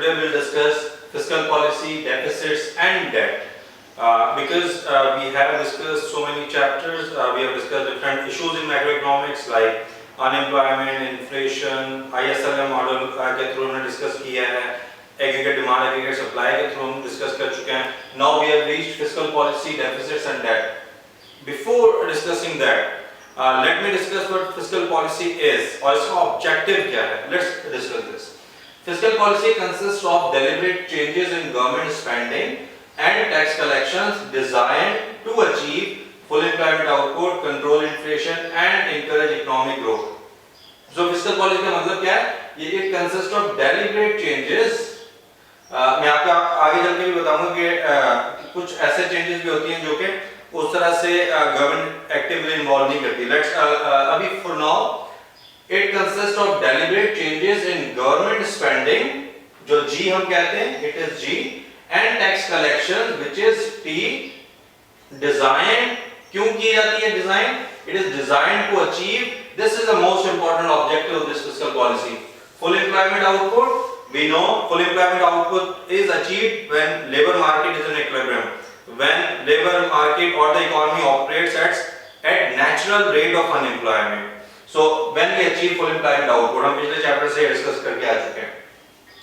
today we'll discuss fiscal policy, deficits and debt. Because we have discussed so many chapters, we have discussed different issues in macroeconomics like unemployment, inflation, ISLM model के through हमने discuss किया है, aggregate demand, aggregate supply के through हम discuss कर चुके हैं. Now we have reached fiscal policy, deficits and debt. Before discussing that, let me discuss what fiscal policy is और इसका objective क्या है. Let's discuss this. Fiscal policy consists of deliberate changes in government spending and tax collections designed to achieve full employment output, control inflation and encourage economic growth. So fiscal policy का मतलब क्या है? ये consists of deliberate changes. मैं आपको आगे चल के भी बताऊंगा कि कुछ ऐसे changes भी होती हैं जो कि उस तरह से गवर्नमेंट एक्टिवली इन्वॉल्व नहीं करती. लेट्स अभी for now it consist of deliberate changes in government spending, जो जी हम कहते हैं, it is G, and tax collection which is T. Design क्यों की जाती है? Design, it is designed to achieve, this is the most important objective of this fiscal policy, full employment output. We know full employment output is achieved when labor market is in equilibrium, when labor market or the economy operates at natural rate of unemployment. So when we achieve full employment output, हम पिछले chapter से discuss करके आ चुके हैं.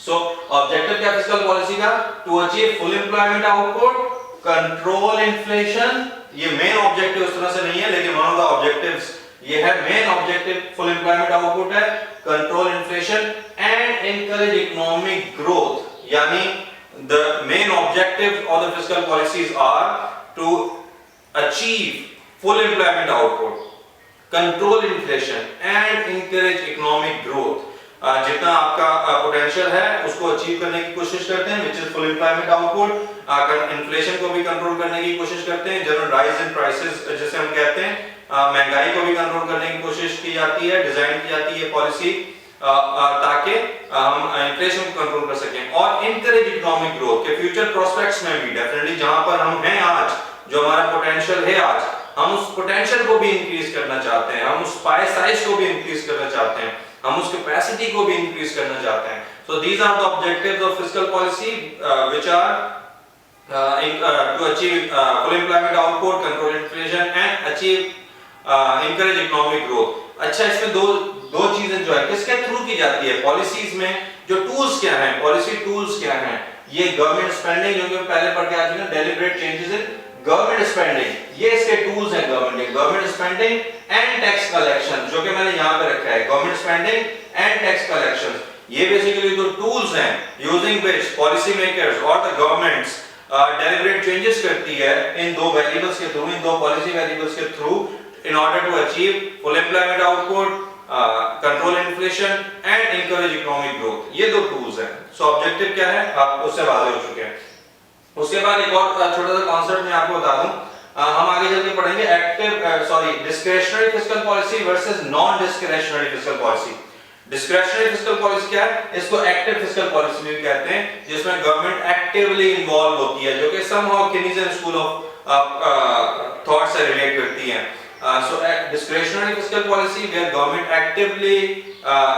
So objective क्या fiscal policy का? To achieve full employment output, control inflation. ये main objective उस तरह से नहीं है, लेकिन one of the objectives ये है. Main objective full employment output है, control inflation and encourage economic growth. यानी the main objectives of the fiscal policies are to achieve full employment output, control inflation and encourage economic growth. जितना आपका potential है उसको achieve करने की कोशिश करते हैं, which is full employment output. Inflation को भी कंट्रोल करने की कोशिश करते हैं, जनरल राइज इन प्राइसेस जिसे हम कहते हैं. महंगाई को भी कंट्रोल करने की कोशिश की जाती है, डिजाइन की जाती है पॉलिसी ताकि हम इन्फ्लेशन को कंट्रोल कर सकें और इनकरेज इकोनॉमिक ग्रोथ के फ्यूचर प्रोस्पेक्ट्स में भी. डेफिनेटली जहां पर हम हैं आज, जो हमारा पोटेंशियल है आज, हम उस पोटेंशियल को भी इंक्रीज करना चाहते हैं, हम उस पाई साइज को भी इंक्रीज करना चाहते हैं, हम उस कैपेसिटी को भी इंक्रीज करना चाहते हैं. So these are the objectives of fiscal policy which are to achieve full employment output, control inflation and achieve encourage economic growth. अच्छा, इसमें दो चीजें जो है किसके थ्रू की जाती है पॉलिसीज में? जो टूल्स क्या हैं, पॉलिसी टूल्स क्या हैं? ये गवर्नमेंट स्पेंडिंग जो कि पहले पढ़ के आ चुके हैं, deliberate changes in government spending, ये इसके टूल्स हैं. Government spending and tax collection, जो कि मैंने यहाँ पे रखा है, government spending and tax collection. ये बेसिकली दो टूल्स हैं यूजिंग व्हिच पॉलिसी मेकर्स और द गवर्नमेंट्स डेलिबरेट चेंजेस करती है इन दो वेरिएबल्स के थ्रू, इन दो पॉलिसी वेरिएबल्स के through, in order to achieve full employment output, control inflation and encourage economic growth. ये दो टूल्स हैं. सो ऑब्जेक्टिव क्या है आप उससे वाज़ेह हो चुके हैं. उसके बाद एक और छोटा सा कॉन्सेप्ट मैं आपको बता दूं. हम आगे चल के पढ़ेंगे discretionary fiscal policy versus non discretionary fiscal policy. Discretionary fiscal policy क्या है? इसको एक्टिव फिस्कल पॉलिसी भी कहते हैं, जिसमें गवर्नमेंट एक्टिवली इन्वॉल्व होती है, जो कि somehow Keynesian school of thought से रिलेट करती है. So discretionary fiscal policy where government actively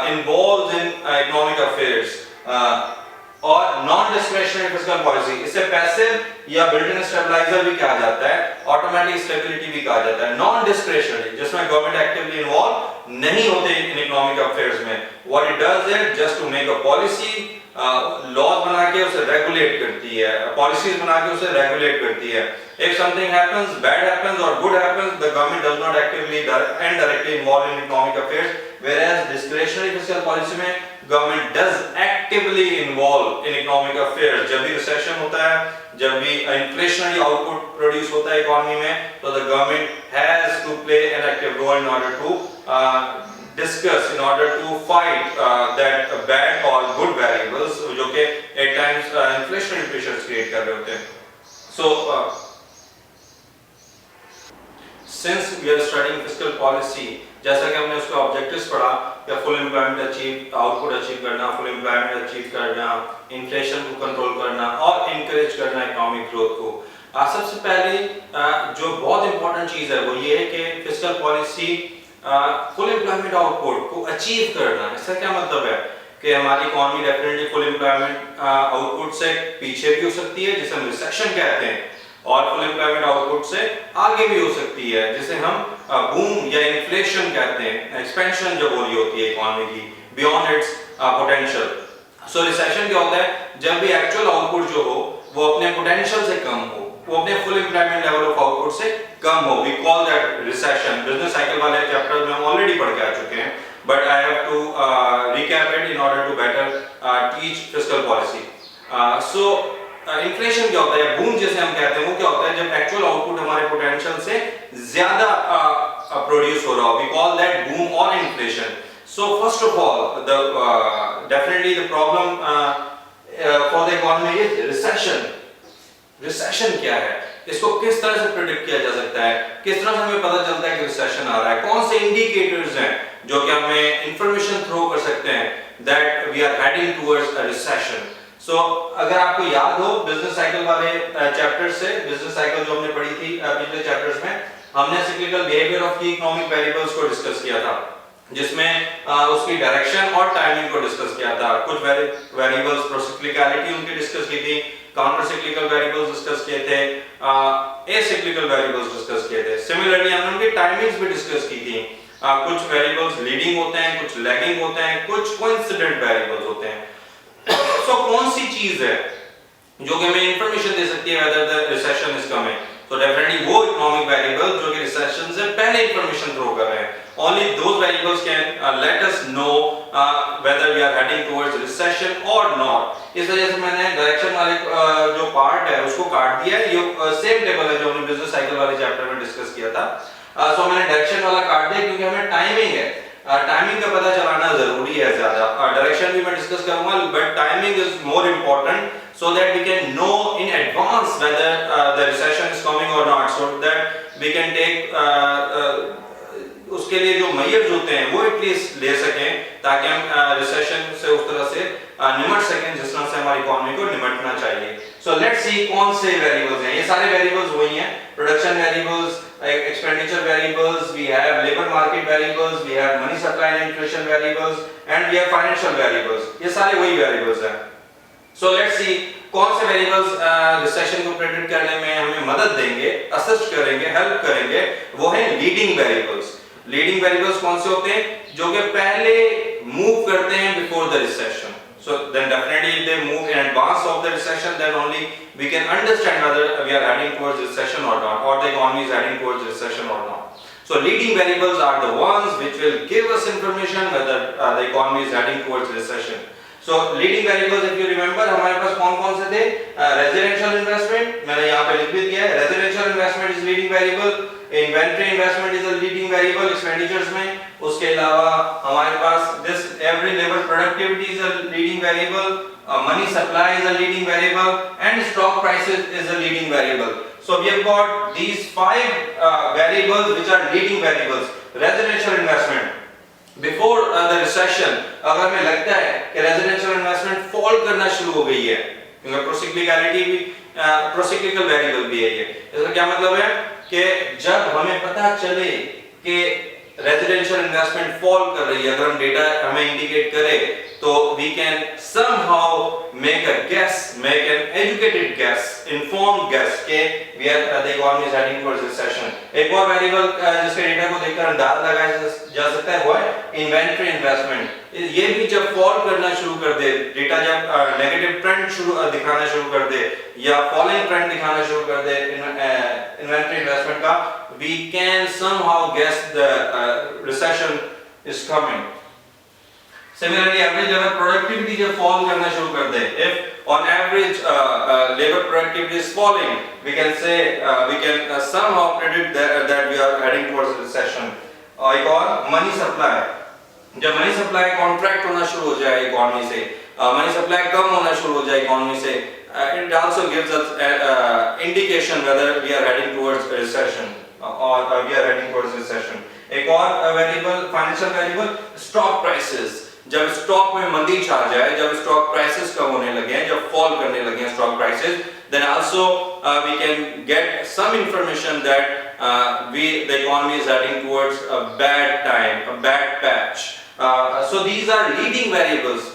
involves in economic affairs, और non discretionary fiscal policy इसे passive या built-in stabilizer भी कहा जाता है, automatic stability भी कहा जाता है. non discretionary जिसमें government actively involved नहीं होते in economic affairs में, what it does is just to make a policy, laws बना के उसे regulate करती है, policies बना के उसे regulate करती है. If something happens, bad happens or good happens, the government does not actively and directly involve in economic affairs, whereas discretionary fiscal policy में government does actively involve in economic affairs. जब भी recession होता है, जब भी inflationary output produce होता है economy में, तो the government has to play an active role in order to discuss, in order to fight that bad or good variables जो कि at times inflationary pressures create कर रहे होते हैं. So since we are studying fiscal policy, जैसा कि हमने उसके ऑब्जेक्टिव्स पढ़ा, या full employment achieve, output achieve करना, फुल एम्प्लॉयमेंट अचीव करना, इन्फ्लेशन को कंट्रोल करना और इनकरेज करना इकोनॉमिक ग्रोथ को. सबसे पहले जो बहुत इंपॉर्टेंट चीज है वो ये है कि fiscal policy full employment output को अचीव करना. इसका क्या मतलब है कि हमारी economy definitely full employment output से पीछे भी हो सकती है जिसे हम रिसेशन कहते हैं, और फुल एम्प्लॉयमेंट आउटपुट से आगे भी हो सकती है जिसे हम बूम या इन्फ्लेशन कहते हैं, एक्सपेंशन जब हो रही होती है इकोनॉमी की beyond it's potential. So recession क्या होता है? जब भी एक्चुअल आउटपुट जो हो वो अपने पोटेंशियल से कम हो, वो अपने full employment level of output से कम हो, we call that recession. Business cycle वाले चैप्टर में हम ऑलरेडी पढ़ के आ चुके हैं, but I have to recap it in order to better teach fiscal policy. So inflation क्या होता है, बूम जिसे हम कहते हैं, वो क्या होता है? जब एक्चुअल आउटपुट हमारे पोटेंशियल से ज्यादा प्रोड्यूस हो रहा हो, वी कॉल दैट बूम और inflation. So first of all, definitely the problem for the economy is recession. Recession क्या है? इसको किस तरह से प्रेडिक्ट किया जा सकता है? किस तरह से हमें पता चलता है कि रिसेशन आ रहा है? कौन से इंडिकेटर्स हैं जो कि हमें इंफॉर्मेशन थ्रो कर सकते हैं that we are heading towards a recession? So अगर आपको याद हो बिजनेस साइकिल वाले चैप्टर से, बिजनेस साइकिल जो हमने पढ़ी थी पिछले चैप्टर्स में, हमने साइक्लिकल बिहेवियर ऑफ की इकोनॉमिक वेरिएबल्स को डिस्कस किया था, जिसमें उसकी डायरेक्शन और टाइमिंग को डिस्कस किया था। कुछ वेरिएबल्स प्रोसिक्लिकलिटी उनकी डिस्कस की थी, काउंटर साइक्लिकल वेरिएबल्स डिस्कस किए थे, एसाइक्लिकल वेरिएबल्स डिस्कस किए थे। सिमिलरली हमने उनकी टाइमिंग्स भी डिस्कस की थी। कुछ वेरिएबल्स लीडिंग होते हैं, कुछ लैगिंग होते हैं, कुछ कोइंसिडेंट वेरिएबल्स होते हैं। सो कौन सी चीज है जो कि हमें इंफॉर्मेशन दे सकती है whether the recession is coming? तो डेफिनेटली वो इकोनॉमिक वेरिएबल जो कि रिसेशन से पहले इंफॉर्मेशन थ्रो कर रहे हैं, only those variables can let us know whether we are heading towards recession or not. इस वजह से मैंने डायरेक्शन वाले जो पार्ट है उसको काट दिया है। ये सेम टेबल है जो हमने बिजनेस साइकिल वाले चैप्टर में डिस्कस किया था। सो मैंने डायरेक्शन वाला काट दिया क्योंकि हमें टाइमिंग है, टाइमिंग का पता चलाना जरूरी है ज्यादा। डायरेक्शन भी मैं डिस्कस करूंगा, but timing is more important so that we can know in advance whether the recession is coming or not, so that we can take उसके लिए जो मेजर्स होते हैं वो एटलीस्ट ले सकें, ताकि हम रिसेशन से उस तरह से निमट सकें जिस तरह से हमारी इकोनॉमी को निमटना चाहिए। सो लेट्स सी कौन से वेरिएबल्स हैं। ये सारे वेरिएबल्स वही हैं, production variables, expenditure variables, we have labour market variables, we have money supply and inflation variables, and we have financial variables. ये सारे वही वेरिएबल्स हैं। सो लेट्स सी कौन से वेरिएबल्स रिसेशन को प्रेडिक्ट करने में हमें मदद देंगे, असिस्ट करेंगे, हेल्प करेंगे। वो है लीडिंग वेरिएबल्स। लीडिंग वेरिएबल्स कौन से होते हैं? जो कि पहले मूव करते हैं before the recession. So then definitely if they move in advance of the recession, then only we can understand whether we are heading towards recession or not, or the economy is heading towards recession or not. So leading variables are the ones which will give us information whether the economy is heading towards recession. So leading variables, if you remember, हमारे पास कौन-कौन से थे? Residential investment, मैंने यहाँ पे लिख भी दिया है। Residential investment is leading variable, inventory investment is a leading variable expenditures में। उसके अलावा हमारे पास this average labor productivity is a leading variable, money supply is a leading variable, and stock prices is a leading variable. So we have got these 5 variables which are leading variables. Residential investment. Before the recession अगर हमें लगता है कि residential investment fall करना शुरू हो गई है, क्योंकि प्रोसिक्लिकलिटी भी प्रोसिक्लिकल वेरिएबल भी है ये, इसका क्या मतलब है कि जब हमें पता चले कि रेजिडेंशियल इन्वेस्टमेंट फॉल कर रही है, अगर हम डेटा हमें इंडिकेट करे, तो we can somehow make a guess, make an educated guess, informed guess के we are the economy is heading towards recession. एक और वेरिएबल जिसके डेटा को देखकर अंदाजा लगाया जा सकता है वो है इन्वेंटरी इन्वेस्टमेंट। ये भी जब फॉल करना शुरू कर दे, डेटा जब नेगेटिव ट्रेंड दिखाना शुरू कर दे या फॉलिंग ट्रेंड दिखाना शुरू कर दे इन्वेंटरी इन्वेस्टमेंट का, we can somehow guess the recession is coming. Similarly, average labor productivity जब fall करना शुरू कर दे, if on average labor productivity is falling, we can say we can somehow predict that we are heading towards recession. एक और money supply, जब money supply contract होना शुरू हो जाए इकोनॉमी से, money supply कम होना शुरू हो जाए इकोनॉमी से, it also gives us indication whether we are heading towards recession or we are heading towards recession. एक और variable, financial variable, stock prices. जब स्टॉक में मंदी छा जाए, जब स्टॉक प्राइसेस कम होने लगे, जब फॉल करने लगे stock prices, then also we can get some information that the economy is heading towards a bad time, a bad patch. So these are leading variables.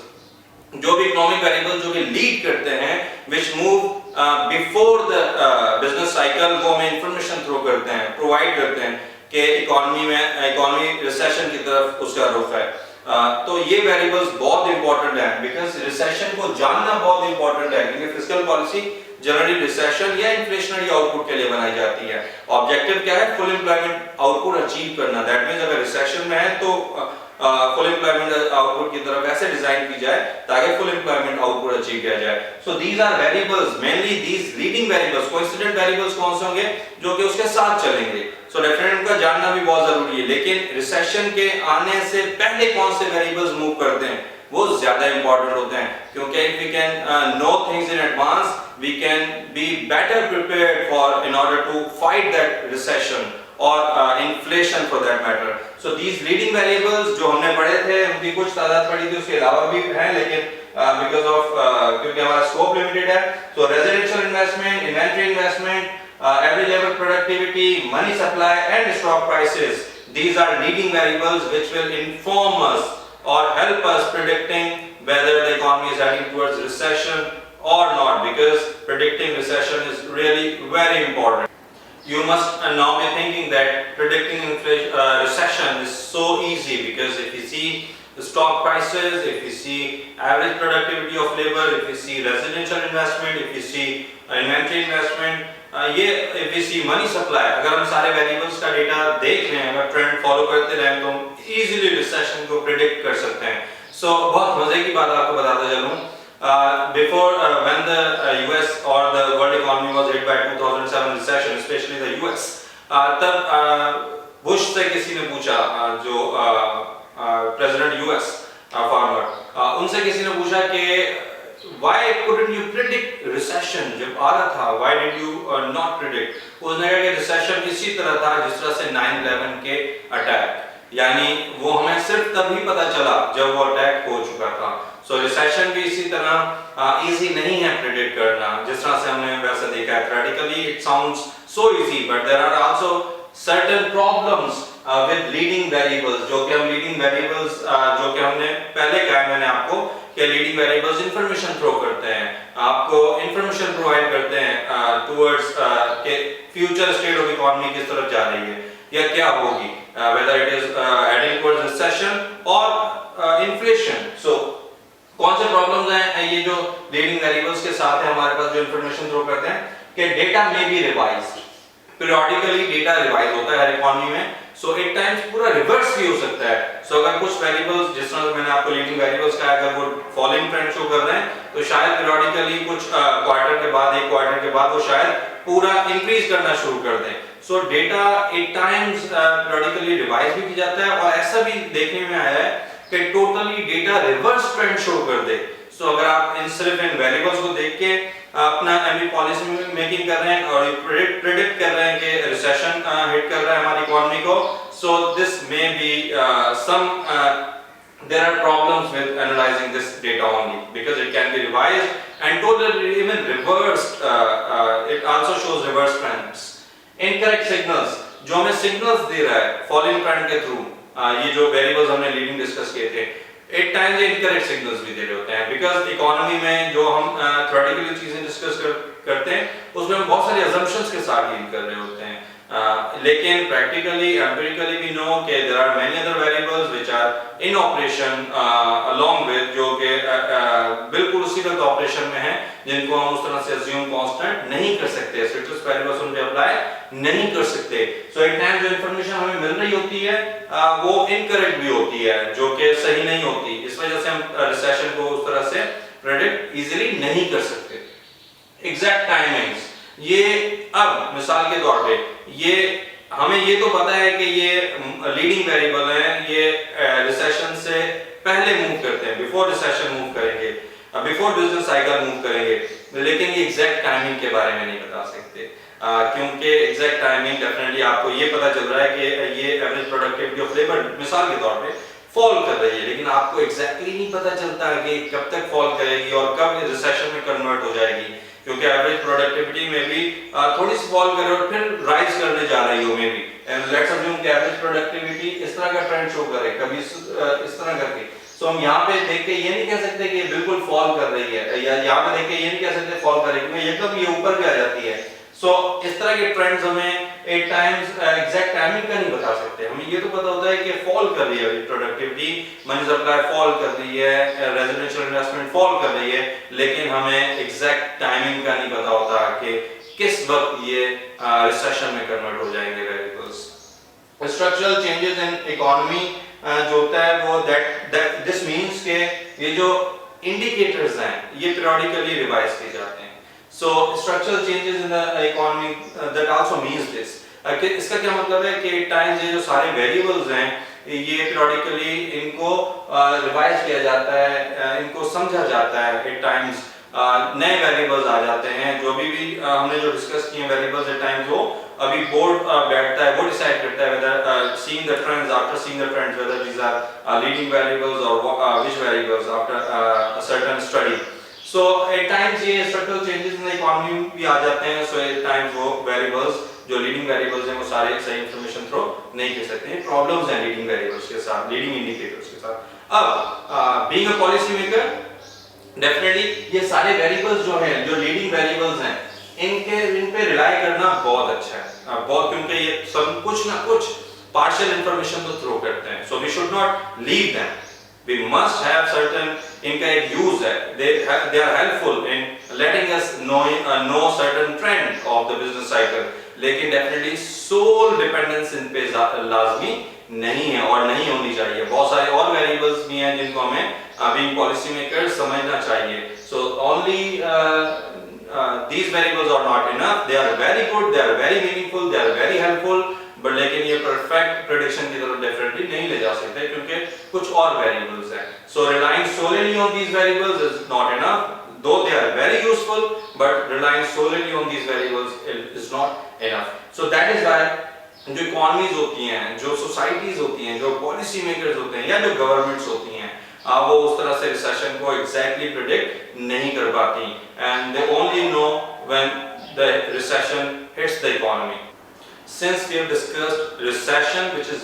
जो भी इकोनॉमिक वेरिएबल्स जो कि lead करते हैं, which move before the business cycle, वो हमें information throw करते हैं, प्रोवाइड करते हैं कि इकोनॉमी रिसेशन की तरफ उसका रुख है। तो ये वेरिएबल्स बहुत इंपॉर्टेंट हैं, बिकॉज रिसेशन को जानना बहुत इंपॉर्टेंट है, क्योंकि फिस्कल पॉलिसी जनरली रिसेशन या इन्फ्लेशनरी आउटपुट के लिए बनाई जाती है। ऑब्जेक्टिव क्या है? फुल एम्प्लॉयमेंट आउटपुट अचीव करना। दैट मींस अगर रिसेशन में है तो फुल एम्प्लॉयमेंट आउटपुट की तरफ ऐसे डिजाइन की जाए ताकि फुल एम्प्लॉयमेंट आउटपुट अचीव किया जाए। So these are variables, mainly these leading variables. Coincident variables कौन से होंगे? जो कि उसके साथ चलेंगे। सो डेफिनेटली उनका जानना भी बहुत जरूरी है। लेकिन रिसेशन के आने से पहले कौन से वेरिएबल्स मूव करते हैं वो ज्यादा इंपॉर्टेंट होते हैं, क्योंकि if we can know things in advance, we can be better prepared for in order to fight that recession or inflation for that matter. So these leading variables जो हमने पढ़े थे, उनकी कुछ तादाद पढ़ी थी, उसके अलावा भी हैं, लेकिन because of क्योंकि हमारा scope limited है, so residential investment, inventory investment, average level productivity, money supply and stock prices, these are leading variables which will inform us or help us predicting whether the economy is heading towards recession or not, because predicting recession is really very important. You must now be thinking that predicting recession is so easy, because if you see the stock prices, if you see average productivity of labor, if you see residential investment, if you see inventory investment, ये if you see money supply, अगर हम सारे variables का data देख रहे हैं, अगर trend follow करते रहें, तो हम easily recession को predict कर सकते हैं। So बहुत मजे की बात आपको बताता चलूँ। Before when the US or the world economy was hit by 2007 recession, especially the US, तब बुश से किसी ने पूछा, जो प्रेसिडेंट US फॉर्मर, उनसे किसी ने पूछा कि why couldn't you predict recession जब आ रहा था, why did you not predict? उसने कहा कि recession इसी तरह था जिस तरह से 9/11 के अटैक, यानी वो हमें सिर्फ तभी पता चला जब वो अटैक हो चुका था। सो रिसेशन भी इसी तरह इजी नहीं है प्रेडिक्ट करना, जिस तरह से हमने वैसे देखा है। Theoretically it sounds so easy, but there are also certain problems with leading variables, जो कि हम लीडिंग वेरिएबल्स जो कि हमने पहले कहा, मैंने आपको, कि लीडिंग वेरिएबल्स इंफॉर्मेशन थ्रो करते हैं, आपको इंफॉर्मेशन प्रोवाइड करते हैं टुवर्ड्स के फ्यूचर स्टेट ऑफ इकोनॉमी किस तरफ जा रही है या क्या होगी, whether it is heading towards recession or inflation. So कौन से प्रॉब्लम्स हैं ये जो लीडिंग वेरिएबल्स के साथ है हमारे पास, जो इंफॉर्मेशन थ्रो करते हैं कि डेटा में be revised, periodically data revise होता है हर इकोनॉमी में। सो एक टाइम्स पूरा रिवर्स भी हो सकता है। सो अगर कुछ वेरिएबल्स, जिस तरह मैंने आपको लीडिंग वेरिएबल्स का, अगर वो फॉलोइंग ट्रेंड शो कर रहे हैं, तो शायद पीरियोडिकली कुछ क्वार्टर के बाद, एक क्वार्टर के बाद वो शायद पूरा इंक्रीज करना शुरू कर दें। सो डेटा एक टाइम्स पीरियोडिकली रिवाइज भी किया जाता है, और ऐसा भी देखने में आया है कि totally data reverse trend show कर दे। सो अगर आप सिर्फ इन वेरिएबल्स को देख के अपना एमपी पॉलिसी मेकिंग कर रहे हैं और प्रेडिक्ट कर रहे हैं कि रिसेशन हिट कर रहा है हमारी इकोनॉमी को, so this may be some there are problems with analyzing this data only, because it can be revised and totally even reversed. It also shows reverse trends. Incorrect signals, जो हमें signals दे रहा है falling trend के through, ये जो variables हमने leading discuss किए थे, एक टाइम ये इनकरेक्ट सिग्नल्स भी दे रहे होते हैं, बिकॉज इकोनॉमी में जो हम थ्योरेटिकली चीजें डिस्कस करते हैं उसमें हम बहुत सारी अजम्पशंस के साथ डील कर रहे होते हैं, लेकिन प्रैक्टिकली एम्पिरिकली वी नो कि there are many other variables which are in operation along with, जो कि बिल्कुल उसी वक्त ऑपरेशन में है, जिनको हम उस तरह से अज्यूम कांस्टेंट नहीं कर सकते, स्टेटस वेरिएबल्स उन पे अप्लाई नहीं कर सकते। सो एक टाइम जो इंफॉर्मेशन हमें मिल रही होती है वो इनकरेक्ट भी होती है, जो कि सही नहीं होती। इस वजह से हम रिसेशन को उस तरह से प्रेडिक्ट इजीली नहीं कर सकते। एग्जैक्ट टाइमिंग्स, ये अब मिसाल के तौर पे ये हमें ये तो पता है कि ये लीडिंग वेरिएबल है, ये रिसेशन से पहले मूव करते हैं, बिफोर रिसेशन मूव करेंगे, बिफोर बिजनेस साइकिल मूव करेंगे, लेकिन ये एग्जैक्ट टाइमिंग के बारे में नहीं बता सकते, क्योंकि एग्जैक्ट टाइमिंग डेफिनेटली आपको ये पता चल रहा है कि ये एवरेज प्रोडक्टिविटी ऑफ लेबर मिसाल के तौर पे फॉल कर रही है, लेकिन आपको एग्जैक्टली नहीं पता चलता है कि कब तक फॉल करेगी और कब रिसेशन में कन्वर्ट हो जाएगी, क्योंकि एवरेज प्रोडक्टिविटी में भी थोड़ी सी फॉल करे और फिर राइज करने जा रही हो, may be, and let's assume कि एवरेज प्रोडक्टिविटी इस तरह का ट्रेंड शो करे, कभी इस तरह करके, सो हम यहाँ पे देख के ये नहीं कह सकते कि ये बिल्कुल फॉल कर रही है, या यहाँ पे देख के ये नहीं कह सकते फॉल कर रही है, क्योंकि एकदम ये ऊपर भी आ जाती है। सो इस तरह के ट्रेंड्स हमें एट टाइम्स एग्जैक्ट टाइमिंग का नहीं बता सकते। हमें ये तो पता होता है कि फॉल कर रही है प्रोडक्टिविटी, मनी सप्लाई फॉल कर रही है, रेजिडेंशियल इन्वेस्टमेंट फॉल कर रही है, लेकिन हमें एग्जैक्ट टाइमिंग का नहीं पता होता कि किस वक्त ये रिसेशन में कन्वर्ट हो जाएंगे variables. Structural changes in economy जो होता है वो दिस मींस के ये जो इंडिकेटर्स हैं ये periodically रिवाइज किए जाते हैं। So structural changes in the economy that also means this कि इसका क्या मतलब है कि टाइम्स ये जो सारे वेरिएबल्स हैं ये periodically इनको रिवाइज किया जाता है, इनको समझा जाता है। एट टाइम्स नए वेरिएबल्स आ जाते हैं, जो भी हमने जो डिस्कस किए वेरिएबल्स एट टाइम्स वो अभी बोर्ड बैठता है, वो डिसाइड करता है whether seeing the trends, after seeing the trends, whether these are leading variables or which variables after a certain study. So at times ये structural changes in the economy भी आ जाते हैं। So at times वो variables जो leading variables हैं वो सारे सही information throw नहीं कर सकते हैं, problems हैं leading variables के साथ, leading indicators के साथ। अब being a policy maker definitely ये सारे वेरिएबल्स जो हैं, जो लीडिंग वेरिएबल्स हैं, इन पे रिलाई करना बहुत अच्छा है, बहुत, क्योंकि ये सब कुछ ना कुछ पार्शियल इंफॉर्मेशन तो थ्रो करते हैं। So we should not leave them, we must have certain, इनका एक यूज है, they are helpful in letting us know certain trend of the business cycle, लेकिन डेफिनेटली सोल डिपेंडेंस इन पे लाजमी नहीं है और नहीं होनी चाहिए। बहुत सारे और वेरिएबल्स भी हैं जिनको हमें बीइंग पॉलिसी मेकर समझना चाहिए। So only these variables are not enough, they are very good, they are very meaningful, they are very helpful, but लेकिन ये परफेक्ट प्रेडिक्शन की तरफ डेफिनेटली नहीं ले जा सकते क्योंकि कुछ और वेरिएबल्स हैं। सो relying solely on these variables is not enough, though they are very useful, but relying solely on these variables is not enough. So that is why जो इकोनॉमीज होती हैं, जो सोसाइटीज होती हैं, जो पॉलिसी मेकर्स होते हैं या जो गवर्नमेंट्स होती हैं, वो उस तरह से रिसेशन को एग्जैक्टली प्रेडिक्ट नहीं कर पाती, and they only know when the recession hits the economy. Since we have discussed recession, which is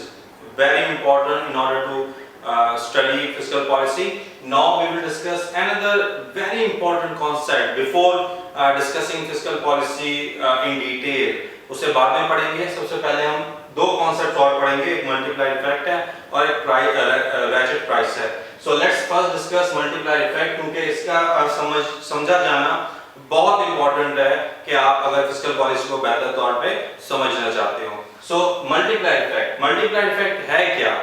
very important in order to study fiscal policy, now we will discuss another very important concept before discussing fiscal policy in detail. उसे बाद में पढ़ेंगे। सबसे पहले हम दो concept और पढ़ेंगे, एक मल्टीप्लायर इफेक्ट है और एक रैचेट प्राइस है। So let's first discuss multiplier effect, क्योंकि इसका समझा जाना बहुत इंपॉर्टेंट है कि आप अगर फिस्कल पॉलिसी को बेहतर तौर पे समझना चाहते हो। सो मल्टीप्लायर इफेक्ट है क्या?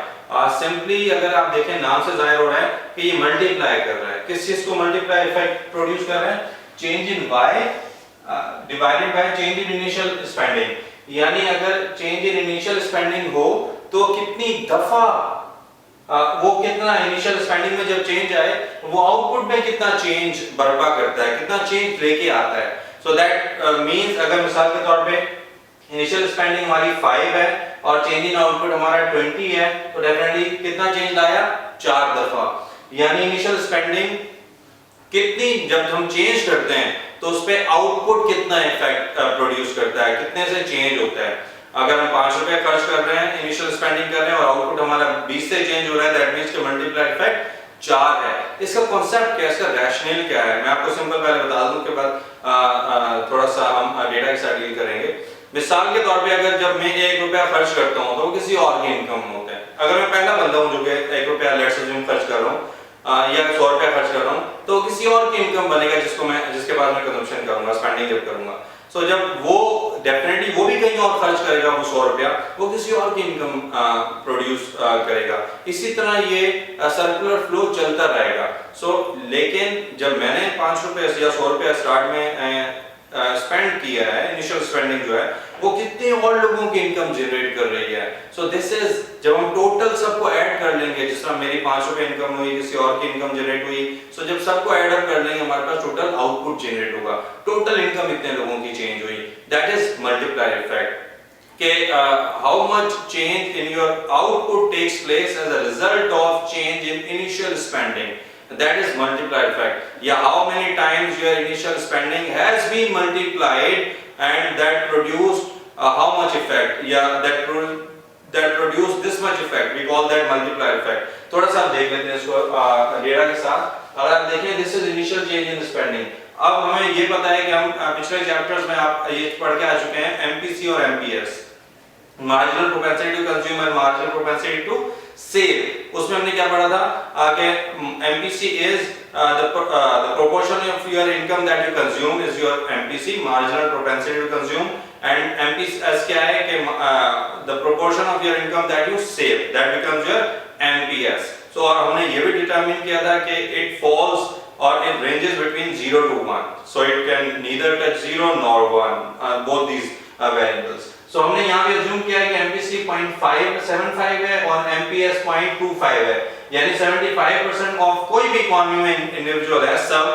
सिंपली अगर आप देखें नाम से जाहिर हो रहा है कि ये मल्टीप्लाई कर रहा है। किस चीज को मल्टीप्लायर इफेक्ट प्रोड्यूस कर रहा है? Change in y divided by change in initial spending, यानी अगर चेंज इन इनिशियल स्पेंडिंग हो तो कितनी दफा वो कितना इनिशियल स्पेंडिंग में जब चेंज आए वो आउटपुट में कितना चेंज बर्पा करता है, कितना चेंज लेके आता है। सो दैट मींस अगर मिसाल के तौर पे इनिशियल स्पेंडिंग हमारी 5 है और चेंज इन आउटपुट हमारा 20 है, तो डेफिनेटली कितना चेंज लाया? 4 दफा। यानी इनिशियल स्पेंडिंग कितनी जब हम चेंज करते हैं तो उस पे आउटपुट कितना इफेक्ट प्रोड्यूस करता है, कितने से चेंज होता है। अगर हम 5 रुपए खर्च कर रहे हैं, इनिशियल स्पेंडिंग कर रहे हैं और आउटपुट हमारा 20 से चेंज हो रहा है, दैट मींस कि मल्टीप्लायर इफेक्ट 4 है। इसका कांसेप्ट क्या है, इसका रैशनल क्या है, मैं आपको सिंपल पहले बता दूं के बाद थोड़ा सा हम डेटा के साथ डील करेंगे। मिसाल के तौर पे अगर जब मैं 1 रुपया खर्च करता हूं तो वो किसी और की इनकम होता है। अगर मैं पहला बंदा हूं जो कि 1 रुपया लेट्स अज्यूम खर्च कर रहा हूं या 100 रुपया खर्च कर रहा हूं, तो किसी और की इनकम बनेगा जिसके बाद मैं कंजम्पशन करूंगा, स्पेंडिंग जब करूंगा। सो जब वो डेफिनेटली वो भी कहीं और खर्च करेगा वो 100 रुपया, वो किसी और की इनकम प्रोड्यूस करेगा। इसी तरह ये सर्कुलर फ्लो चलता रहेगा। सो लेकिन जब मैंने 5 रुपये या 100 रुपया स्टार्ट में स्पेंड किया है, इनिशियल स्पेंडिंग जो है वो कितने और लोगों की इनकम जनरेट कर रही है। सो दिस इज जब हम टोटल सबको ऐड कर लेंगे, जिस तरह मेरी 5 रुपए इनकम हुई, किसी और की इनकम जनरेट हुई, सो जब सबको ऐड अप कर लेंगे हमारे पास टोटल आउटपुट जनरेट होगा, टोटल इनकम इतने लोगों की चेंज हुई। दैट इज मल्टीप्लायर इफेक्ट के how much change in your output takes place as a result of change in initial spending, that is multiplier effect. Yeah, how many times your initial spending has been multiplied and that produced how much effect? Yeah, that produce this much effect, we call that multiplier effect. थोड़ा सा देख लेते हैं इसको data के साथ। अगर आप देखें this is initial change in spending। अब हमें ये पता है कि हम पिछले चैप्टर्स में आप ये पढ़ के आ चुके हैं MPC और MPS, marginal propensity to consume and marginal propensity to save। उसमें हमने क्या पढ़ा था कि MPC is the proportion of your income that you consume is your MPC, marginal propensity to consume, and MPS क्या है कि the proportion of your income that you save, that becomes your MPS। So और हमने ये भी determine किया था कि it falls or it ranges between 0 to 1, so it can neither touch 0 nor 1, both these variables। So हमने यहाँ पे assume किया है कि MPC 0.575 है और MPS 0.25 है, यानी 75% of कोई भी इकोनॉमी में इंडिविजुअल है सब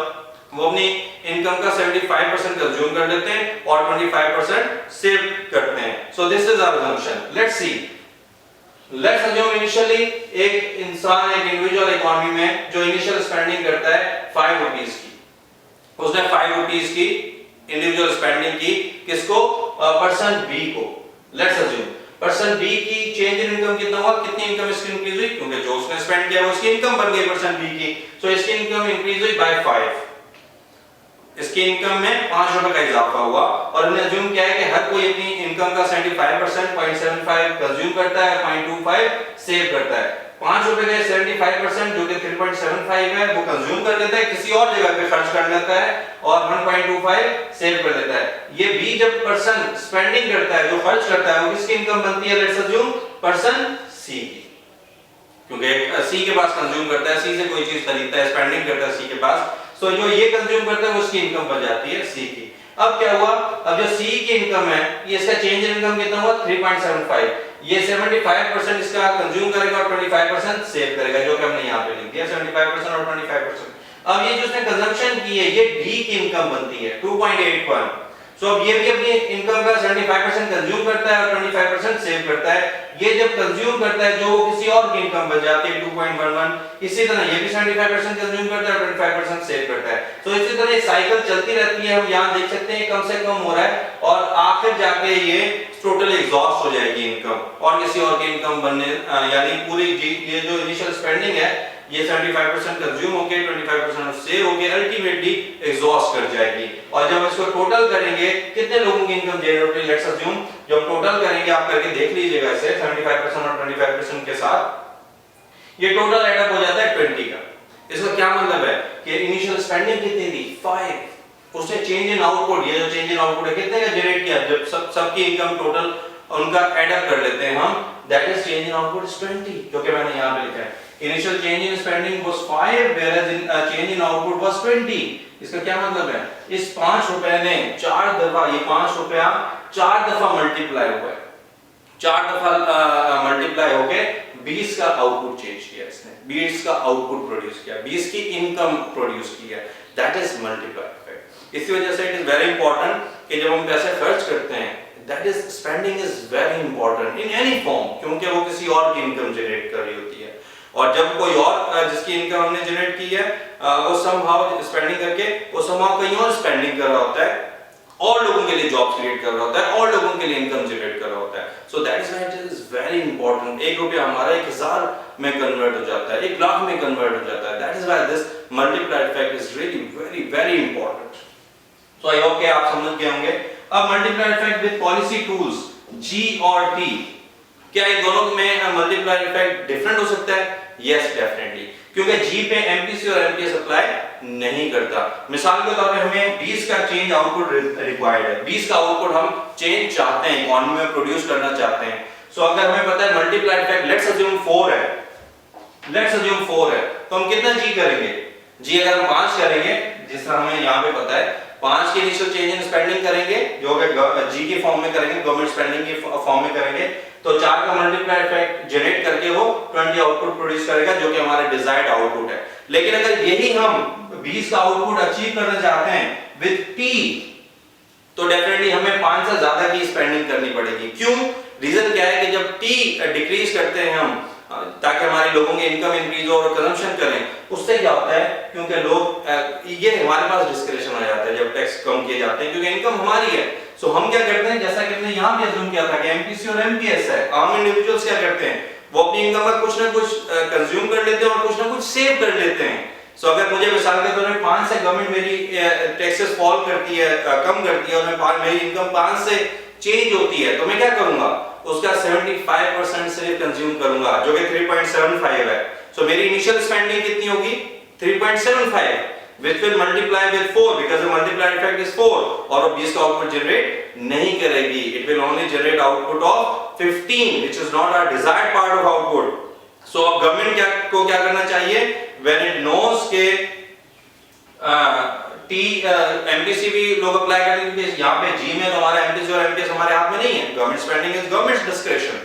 वो अपनी इनकम का 75% कंज्यूम कर लेते हैं और 25% सेव करते हैं। So this is our assumption। Let's see। Let's assume initially एक इंसान एक इंडिविजुअल इकोनॉमी में जो इनिशियल स्पेंडिंग करता है 5 रुपीस की, उसने 5 रुपीस की इंडिविजुअल स्पेंडिंग की किसको, पर्सन बी को। लेट्स अज्यूम पर्सन बी की चेंज इन इनकम कितना हुआ, कितनी इनकम इसकी इंक्रीज हुई, क्योंकि जो उसने स्पेंड किया वो उसकी इनकम बन गई पर्सन बी की, सो इसकी इनकम इंक्रीज हुई बाय 5। इसकी इनकम में 5 रुपए का इजाफा हुआ और हमने अज्यूम किया है कि हर कोई अपनी इनकम का 75% 0.75 कंज्यूम करता है, 0.25 सेव करता है। 5 रुपए के 75% जो कि 3.75 है वो कंज्यूम कर लेता है, किसी और जगह पे खर्च कर लेता है और 1.25 सेव कर लेता है। ये भी जब पर्सन स्पेंडिंग करता है, जो खर्च करता है, वो किसकी इनकम बनती है, लेट्स अज्यूम पर्सन सी की, क्योंकि सी के पास कंज्यूम करता है, सी से कोई चीज खरीदता है, स्पेंडिंग करता है सी के पास, तो जो ये कंज्यूम करता है वो उसकी इनकम बन जाती है सी की। अब क्या हुआ, अब जो सी की इनकम है ये इसका चेंज इन इनकम कितना हुआ 3.75, ये 75% इसका कंज्यूम करेगा और 25% सेव करेगा, जो कि हमने यहाँ पे लिख दिया 75% और 25%। अब ये जो उसने कंजम्पशन की है ये डी की इनकम बनती है 2.81। सो अब ये भी अपनी इनकम का 75% कंज्यूम करता है और 25% सेव करता है। ये जब कंज्यूम करता है जो किसी और की इनकम बन जाती है 2.11, इसी तरह ये भी 75% कंज्यूम करता है और 25% सेव करता है। तो इसी तरह ये साइकिल चलती रहती है, हम यहाँ देख सकते हैं कम से कम हो रहा है और आखिर जाके ये टोटली एग्जॉस्ट हो जाएगी इनकम और किसी और की इनकम बनने, यानी पूरी ये जो इनिशियल स्पेंडिंग है ये 75% कंज्यूम होके 25% सेव होके अल्टीमेटली एग्जॉस्ट कर जाएगी। और जब इसको टोटल करेंगे कितने लोगों की इनकम जनरेट होती है, लेट्स अज्यूम जब टोटल करेंगे, आप करके देख लीजिएगा इसे 75% और 25% के साथ, ये टोटल ऐड अप हो जाता है 20 का। इसका क्या मतलब है कि इनिशियल स्पेंडिंग कितनी थी 5, उसने चेंज इन आउटपुट, ये जो चेंज इन आउटपुट है कितने का जनरेट किया, जब सबकी इनकम टोटल उनका ऐड अप कर लेते हैं हम, that is change in output is 20, जो कि मैंने यहां पे लिखा है। Initial change in spending was 5 whereas change in output was 20। इसका क्या मतलब है, इस 5 रुपए ने 4 दफा, ये 5 रुपया 4 दफा मल्टीप्लाई हुआ है, 4 दफा मल्टीप्लाई होके 20 का आउटपुट चेंज किया इसने, 20 का आउटपुट प्रोड्यूस किया, 20 की इनकम प्रोड्यूस की है, दैट इज मल्टीप्लायर इफेक्ट। इसी वजह से इट इज वेरी इंपॉर्टेंट कि जब हम पैसे खर्च करते हैं, that is spending is very important in any form, क्योंकि वो किसी और की इनकम जनरेट कर रही होती है। और जब कोई और जिसकी इनकम हमने जनरेट की है वो समहाउ स्पेंडिंग करके वो समहाउ कहीं और स्पेंडिंग कर रहा होता है, और लोगों के लिए जॉब्स क्रिएट कर रहा होता है, और लोगों के लिए इनकम जनरेट कर रहा होता है। So that is why it is very important. 1 रुपया हमारा 1000 में कन्वर्ट हो जाता है, 1 लाख में कन्वर्ट हो जाता है। That is why this multiplier effect is really very very important. So I hope कि आप समझ गए होंगे। अब multiplier effect with policy tools G और टी, क्या ये दोनों में मल्टीप्लायर इफेक्ट डिफरेंट हो सकता है? यस डेफिनेटली, क्योंकि जी पे एमपीसी और एमपीएस अप्लाई नहीं करता। मिसाल के तौर पे हमें 20 का चेंज आउटपुट रिक्वायर्ड है, 20 का आउटपुट हम चेंज चाहते हैं, इकोनॉमी में प्रोड्यूस करना चाहते हैं। सो अगर हमें पता है मल्टीप्लायर इफेक्ट लेट्स अज्यूम 4 है, लेट्स अज्यूम 4 है, तो हम कितना जी करेंगे? जी अगर हम 5 करेंगे, जिस तरह हमें यहाँ पे पता है 5 की इनिशियल चेंज इन स्पेंडिंग करेंगे, जो अगर जी के फॉर्म में करेंगे, गवर्नमेंट स्पेंडिंग के फॉर्म में करेंगे, तो 4 का मल्टीप्लायर इफेक्ट जनरेट करके वो 20 आउटपुट प्रोड्यूस करेगा, जो कि हमारा डिजायर्ड आउटपुट है। लेकिन अगर यही हम 20 का आउटपुट अचीव करना चाहते हैं विद टी, तो डेफिनेटली हमें 5 से ज्यादा की स्पेंडिंग करनी पड़ेगी। क्यों? रीजन क्या है कि जब टी डिक्रीज करते हैं हम ताकि हमारे लोगों की इनकम इंक्रीज हो और कंजम्पशन करें। उससे क्या होता है, क्योंकि लोग ये हमारे पास डिस्क्रिशन आ जाता है जब टैक्स कम किए जाते हैं, क्योंकि इनकम हमारी है। सो हम क्या करते हैं, जैसा कि हमने यहाँ भी अज्यूम किया था कि एमपीसी और एमपीएस है, आम इंडिविजुअल्स क्या करते हैं, वो अपनी इनकम का कुछ ना कुछ कंज्यूम कर लेते हैं और कुछ ना कुछ सेव कर लेते हैं। सो अगर मुझे मिसाल के तौर पर 5 से गवर्नमेंट मेरी टैक्सेस फॉल करती है, कम करती है, और मेरी इनकम 5 से चेंज होती है, तो मैं क्या करूंगा, उसका 75% सिर्फ कंज्यूम करूंगा, जो कि 3.75 है। सो मेरी इनिशियल स्पेंडिंग कितनी होगी, 3.75, which will multiply with 4 because the multiplier effect is 4, और अब इसका आउटपुट जनरेट नहीं करेगी, it will only generate output of 15, which is not our desired part of output. So अब गवर्नमेंट को क्या करना चाहिए, when it knows के एमपीसी भी लोग अप्लाई करेंगे, क्योंकि यहाँ पे जी में तो हमारा एमपीसी और एमपीएस हमारे हाथ में नहीं है, government spending is government discretion.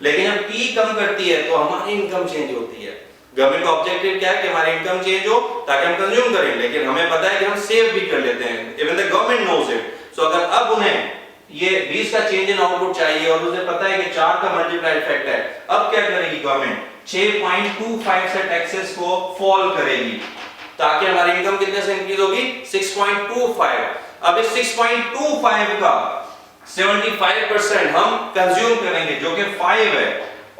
लेकिन जब टी कम करती है तो हमारी इनकम चेंज होती है। गवर्नमेंट का ऑब्जेक्टिव क्या है कि हमारी इनकम चेंज हो ताकि हम कंज्यूम करें, लेकिन हमें पता है कि हम सेव भी कर लेते हैं, even the government knows it. So अगर अब उन्हें ये 20 का चेंज इन आउटपुट चाहिए और उसे पता है कि 4 का मल्टीप्लाई इफेक्ट है, अब क्या करेगी गवर्नमेंट, 6.25 से टैक्सेस को फॉल करेगी ताकि हमारी इनकम कितने से इंक्रीज होगी, 6.25। अब इस 6.25 का 75% हम कंज्यूम करेंगे जो कि 5 है,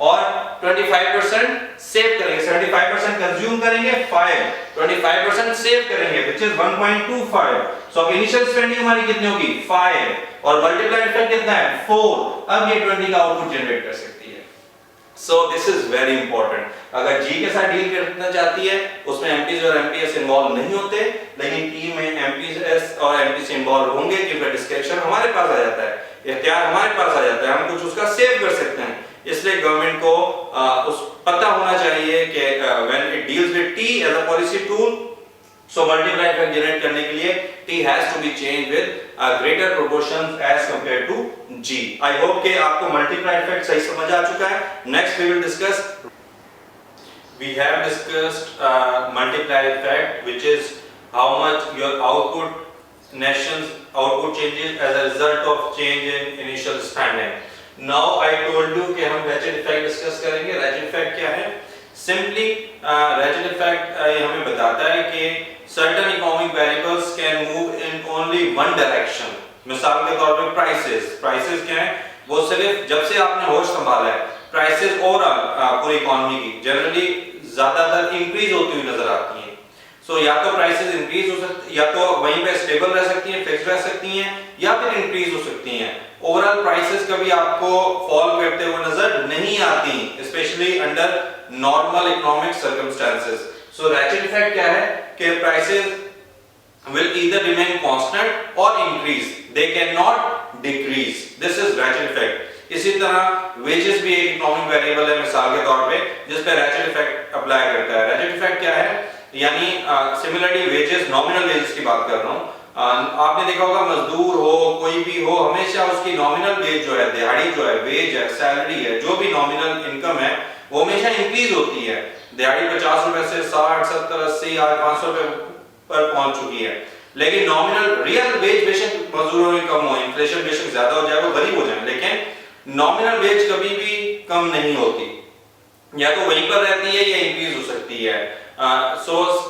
और 25% सेव करेंगे। 75% कंज्यूम करेंगे 5, 25% सेव करेंगे which is 1.25। सो अब इनिशियल स्पेंडिंग हमारी कितनी होगी, 5, और मल्टीप्लाई इफेक्ट कितना है, 4। अब ये 20 का आउटपुट जनरेट कर सकती है। So this is very important. अगर जी के साथ डील करना चाहती है, उसमें एमपीसी और एमपीएस इन्वॉल्व नहीं होते, लेकिन टी में एमपीएस और एमपीसी इन्वॉल्व होंगे, क्योंकि डिस्क्रिशन हमारे पास आ जाता है, इख्तियार हमारे पास आ जाता है, हम कुछ उसका सेव कर सकते हैं। इसलिए गवर्नमेंट को उस पता होना चाहिए कि when it deals with T as a policy tool, so multiply effect generate करने के लिए T has to be change with greater proportions as compared to G. I hope कि आपको मल्टीप्लाई इफेक्ट सही समझ आ चुका है। Next we will discuss, we have discussed multiply effect, which is how much your output nation's output changes as a result of change in initial spending. Now I told you कि हम ratchet effect discuss करेंगे। ratchet effect क्या है? Simply ratchet effect हमें बताता है कि certain economic variables can move in only one direction. मिसाल के तौर पे prices क्या है? वो सिर्फ जब से आपने होश संभाला है, prices ओवरऑल पूरी इकोनॉमी की जनरली ज्यादातर इंक्रीज होती हुई नजर आती हैं। सो या तो प्राइसेस इंक्रीज हो सकती, या तो वहीं पे स्टेबल रह सकती हैं, फिक्स रह सकती हैं, या फिर इंक्रीज हो सकती हैं। ओवरऑल प्राइसेस कभी आपको फॉल करते हुए नजर नहीं आती, specially under normal economic circumstances. So ratchet effect क्या है कि prices will either remain constant or increase, they cannot decrease, this is ratchet effect। इसी तरह wages भी एक इकोनॉमिक वेरिएबल है मिसाल के तौर पे, जिस पे ratchet effect अप्लाई करता है। ratchet effect क्या है, यानी सिमिलरली वेजेस, नॉमिनल वेजेस की बात कर रहा हूँ। आपने देखा होगा मजदूर हो कोई भी हो, हमेशा उसकी नॉमिनल वेज जो है, दिहाड़ी जो है, वेज है, सैलरी है, जो भी नॉमिनल इनकम है, वो हमेशा इंक्रीज होती है। दिहाड़ी 50 रुपए से 60, 70, 80 आज 500 रुपए पर पहुंच चुकी है, लेकिन नॉमिनल रियल वेज बेशक मजदूरों में कम हो, इन्फ्लेशन बेशक ज्यादा हो जाए, वो गरीब हो जाए, लेकिन नॉमिनल वेज कभी भी कम नहीं होती, या तो वहीं पर रहती है या इंक्रीज हो सकती है।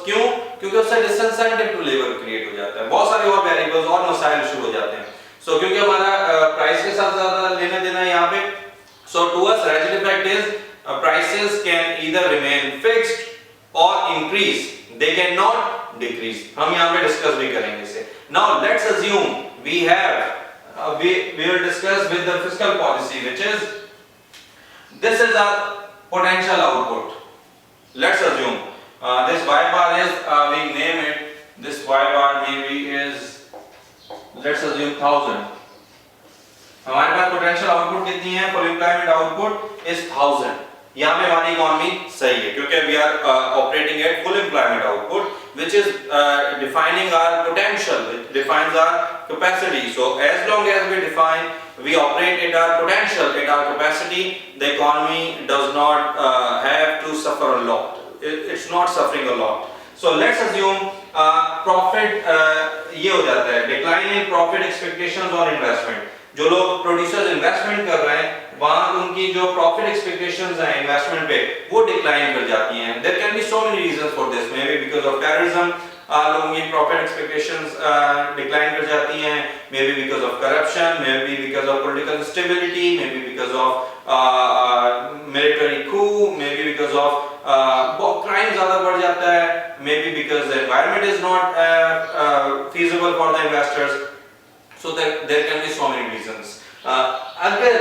क्यों? क्योंकि उससे डिसइंसेंटिव टू लेबर क्रिएट हो जाता है, बहुत सारे और वेरिएबल्स और मसाइल शुरू हो जाते हैं। क्योंकि हमारा प्राइस के साथ ज्यादा लेना देना है यहाँ पे। To us ratchet effect is prices can either remain fixed or increase, they cannot decrease। हम यहाँ पे डिस्कस भी करेंगे इसे। Now let's assume we have we will discuss with the fiscal policy, which is this is our potential output. Let's assume this y bar is we name it, this y bar maybe is, let's assume 1000। हमारे पास potential output कितनी है, full employment output is 1000। यहाँ पे हमारी economy सही है क्योंकि we are operating at full employment output, which is defining our potential, which defines our capacity. So as long as we define, we operate at our potential, at our capacity, the economy does not have to suffer a lot, it's not suffering a lot। So let's assume profit ये हो जाता है, decline in profit expectations on investment। जो लोग producers investment कर रहे हैं वहां उनकी जो प्रॉफिट एक्सपेक्टेशंस हैं इन्वेस्टमेंट पे वो डिक्लाइन कर जाती हैं। There can be so many reasons for this, may be because of terrorism लोगों की प्रॉफिट एक्सपेक्टेशंस डिक्लाइन कर जाती हैं, may be because of corruption, may be because of political instability, may be because of military coup, may be because of crime ज्यादा बढ़ जाता है, may be because the environment is not feasible for the investors, so there can be so many reasons. अगर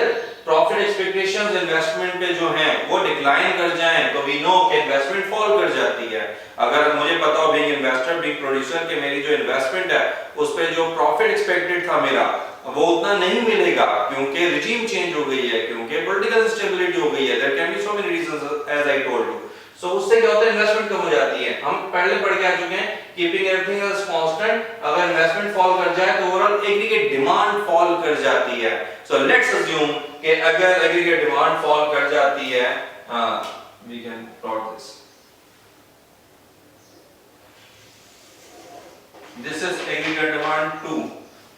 profit expectations investment पे जो हैं वो decline कर जाएं तो वी नो कि इन्वेस्टमेंट फॉल कर जाती है। अगर मुझे पता हो बीइंग इन्वेस्टर बीइंग प्रोड्यूसर कि मेरी जो इन्वेस्टमेंट है उस पे जो प्रॉफिट एक्सपेक्टेड था मेरा वो उतना नहीं मिलेगा क्योंकि रिजीम चेंज हो गई है, क्योंकि पॉलिटिकल इंस्टेबिलिटी हो गई है, there can be so many reasons as I told you. So उससे क्या होता है, इन्वेस्टमेंट कम हो जाती है। हम पहले पढ़ के आ चुके हैं कीपिंग एवरीथिंग एल्स कांस्टेंट, अगर इन्वेस्टमेंट फॉल कर जाए तो ओवरऑल एग्रीगेट डिमांड फॉल कर जाती है। सो लेट्स अज्यूम कि अगर एग्रीगेट डिमांड फॉल कर जाती है, we can plot this, this is aggregate demand 2।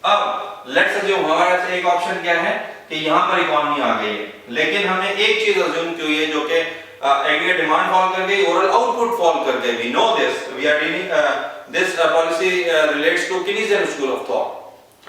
अब लेट्स अज्यूम हमारे पास एक ऑप्शन क्या है कि यहां पर इकोनॉमी आ गई है, लेकिन हमने एक चीज अज्यूम की है जो कि aggregate demand fall कर गई, overall output fall कर गई। We know this. We are dealing this policy relates to Keynesian school of thought.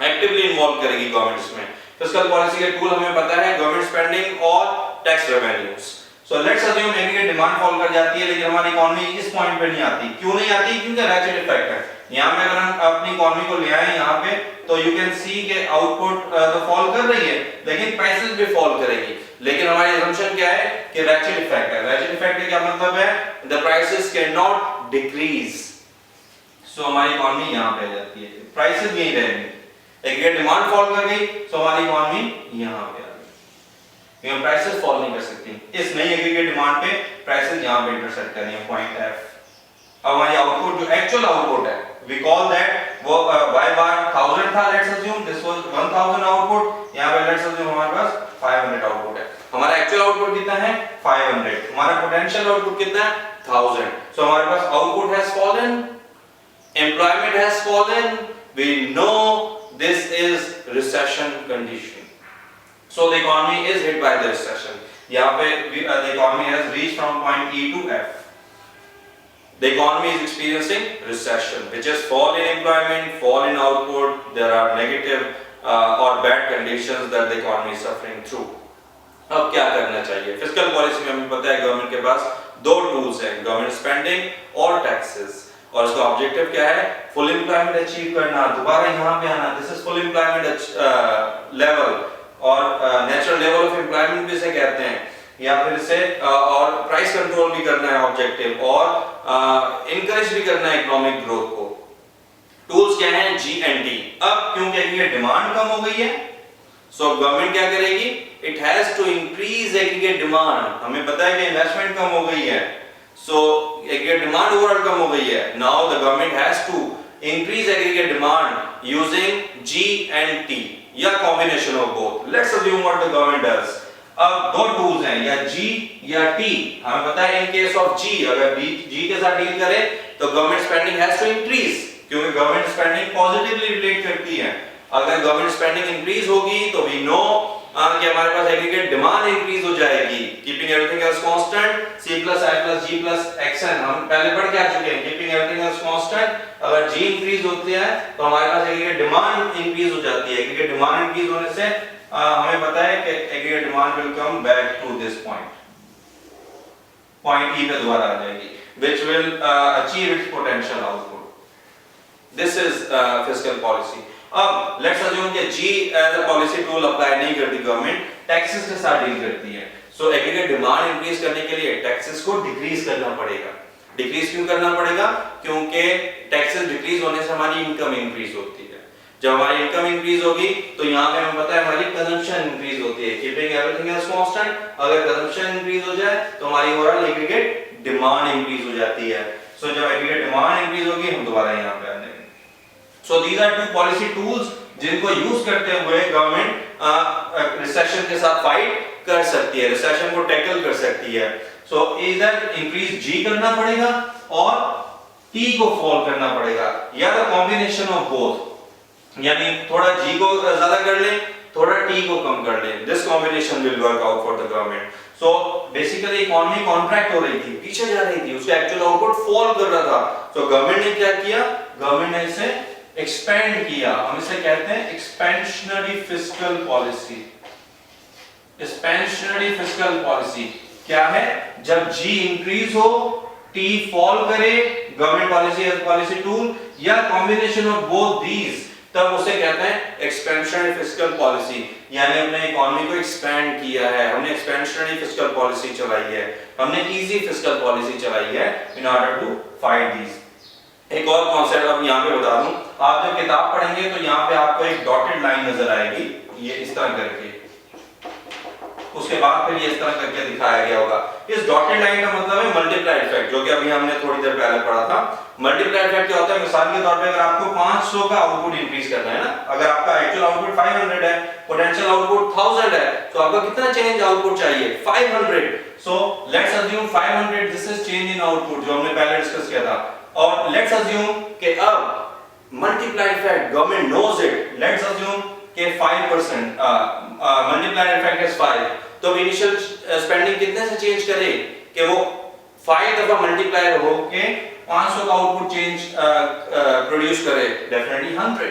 Actively involve करेगी गवर्नमेंट इसमें। Fiscal policy के टूल हमें पता है, गवर्नमेंट स्पेंडिंग और tax revenues. So let's assume aggregate demand fall कर जाती है, लेकिन हमारी इकोनॉमी इस पॉइंट पे नहीं आती। क्यों नहीं आती? क्योंकि रैचेट इफेक्ट है। यहाँ पे अगर हम अपनी इकोनॉमी को ले आए यहाँ पे तो यू कैन सी के आउटपुट तो फॉल कर रही है लेकिन प्राइसेस भी फॉल करेगी, लेकिन हमारी assumption क्या है कि रैचेट इफेक्ट है। रैचेट इफेक्ट का क्या मतलब है? The prices cannot decrease. So हमारी इकोनॉमी यहाँ पे आ जाती है, प्राइसेस यहीं रहेंगी। एग्रीगेट डिमांड फॉल कर गई तो हमारी इकोनॉमी यहाँ पे आ गई, क्योंकि प्राइसेस फॉल नहीं कर सकती। इस नई एग्रीगेट डिमांड पे प्राइसेस यहाँ पे इंटरसेक्ट कर रही हैं, पॉइंट F। अब हमारी आउटपुट जो एक्चुअल आउटपुट है we call that वो y bar 1000 था, let's assume this was 1000 output, यहाँ पे let's assume हमारे पास 500 आउटपुट है। हमारा एक्चुअल आउटपुट कितना है? 500। हमारा पोटेंशियल आउटपुट कितना है? 1000। सो हमारे पास output has fallen, employment has fallen, we know this is recession condition, so the economy is hit by the recession। यहाँ पे the economy has reached from point E to F। The economy is experiencing recession, which is fall in employment, fall in output. There are negative or bad conditions that the economy is suffering through. अब क्या करना चाहिए? Fiscal policy में हमें पता है government के पास दो टूल्स हैं, गवर्नमेंट स्पेंडिंग और टैक्सेस, और इसका ऑब्जेक्टिव क्या है? फुल एम्प्लॉयमेंट अचीव करना। दोबारा यहाँ पे आना, this is full employment level, और नेचुरल लेवल ऑफ एम्प्लॉयमेंट भी इसे कहते हैं, या फिर से और प्राइस कंट्रोल भी करना है ऑब्जेक्टिव, और इनकरेज भी करना है इकोनॉमिक ग्रोथ को। टूल्स क्या हैं? G&T। अब क्योंकि ये डिमांड कम हो गई है, सो गवर्नमेंट क्या करेगी? It has to increase aggregate demand. हमें पता है कि इन्वेस्टमेंट कम हो गई है, सो एग्रीगेट डिमांड ओवरऑल कम हो गई है। Now the government has to increase aggregate demand using G&T या combination of both. Let's assume what the government does. अब दो टूल्स हैं, या G या T। हमें पता है इन केस ऑफ G, अगर G के साथ डील करें तो government spending has to increase, क्योंकि गवर्नमेंट स्पेंडिंग पॉजिटिवली रिलेट करती है। अगर गवर्नमेंट स्पेंडिंग इंक्रीज होगी तो वी नो कि हमारे पास एग्रीगेट डिमांड इंक्रीज हो जाएगी। Keeping everything else constant, C + I + G + XN हम पहले पढ़ के आ चुके हैं। कीपिंग एवरीथिंग एल्स कांस्टेंट, अगर G इंक्रीज होती है तो हमारे पास एग्रीगेट डिमांड इंक्रीज हो जाती है। एग्रीगेट डिमांड इंक्रीज होने से हमें पता है कि aggregate demand will come back to this point E पे दोबारा आ जाएगी, which will achieve its potential output. This is fiscal policy. अब लेट्स अज्यूम कि G as a policy tool apply नहीं करती गवर्नमेंट, टैक्सेस के साथ डील करती है। सो एग्रीगेट डिमांड इंक्रीज करने के लिए टैक्सेस को डिक्रीज करना पड़ेगा। डिक्रीज क्यों करना पड़ेगा? क्योंकि टैक्सेस डिक्रीज होने से हमारी इनकम इंक्रीज होती है। जब हमारी इनकम इंक्रीज होगी तो यहाँ पे हमें पता है हमारी कंजम्पशन इंक्रीज होती है। कीपिंग एवरीथिंग एल्स कांस्टेंट, अगर कंजम्पशन इंक्रीज हो जाए तो हमारी ओवरऑल एग्रीगेट डिमांड इंक्रीज हो जाती है। सो जब एग्रीगेट डिमांड इंक्रीज होगी हम दोबारा यहाँ पे आ जाएंगे। So these are two policy tools जिनको यूज करते हुए गवर्नमेंट रिसेशन के साथ फाइट कर सकती है, रिसेशन को टैकल कर सकती है। So either increase G करना पड़ेगा और T को फॉल करना पड़ेगा, या द कॉम्बिनेशन ऑफ बोथ, यानी थोड़ा G को ज्यादा कर ले, थोड़ा टी को कम कर लें, this combination will work out for the government. So basically economy contract हो रही थी, पीछे जा रही थी, उसका एक्चुअल आउटपुट फॉल कर रहा था। तो गवर्नमेंट ने क्या किया, गवर्नमेंट ने इसे एक्सपेंड किया, हम इसे कहते हैं expansionary fiscal policy. Expansionary fiscal policy क्या है, जब जी इंक्रीज हो टी फॉल करे, government policy as policy tool या कॉम्बिनेशन ऑफ बोथ दीज, तब उसे कहते हैं एक्सपेंशनरी फिस्कल पॉलिसी। यानी हमने इकोनॉमी को एक्सपेंड किया है, हमने एक्सपेंशनरी फिस्कल पॉलिसी चलाई है, हमने इजी फिस्कल पॉलिसी चलाई है in order to fight these. एक और कॉन्सेप्ट अब यहाँ पे बता दूं, आप जब किताब पढ़ेंगे तो यहाँ पे आपको एक डॉटेड लाइन नजर आएगी, ये इस तरह करके, उसके बाद फिर ये इस तरह करके दिखाया गया होगा। इस डॉटेड लाइन का मतलब है मल्टीप्लाई इफेक्ट, जो कि अभी हमने थोड़ी देर पहले पढ़ा था। मल्टीप्लाई इफेक्ट क्या होता है, मिसाल के तौर पे अगर आपको 500 का आउटपुट इंक्रीज करना है ना, अगर आपका एक्चुअल आउटपुट 500 है, पोटेंशियल आउटपुट 1000 है, तो आपको कितना चेंज आउटपुट चाहिए, 500। सो let's assume 500, this is change in output जो हमने पहले डिस्कस किया था। और लेट्स अज्यूम कि अब multiply effect government knows it, let's assume कि 5% मल्टीप्लाई इफेक्ट इज 5, तो इनिशियल स्पेंडिंग कितने से चेंज करे कि वो 5 दफा मल्टीप्लायर हो के 500 का आउटपुट चेंज प्रोड्यूस करे, डेफिनेटली 100।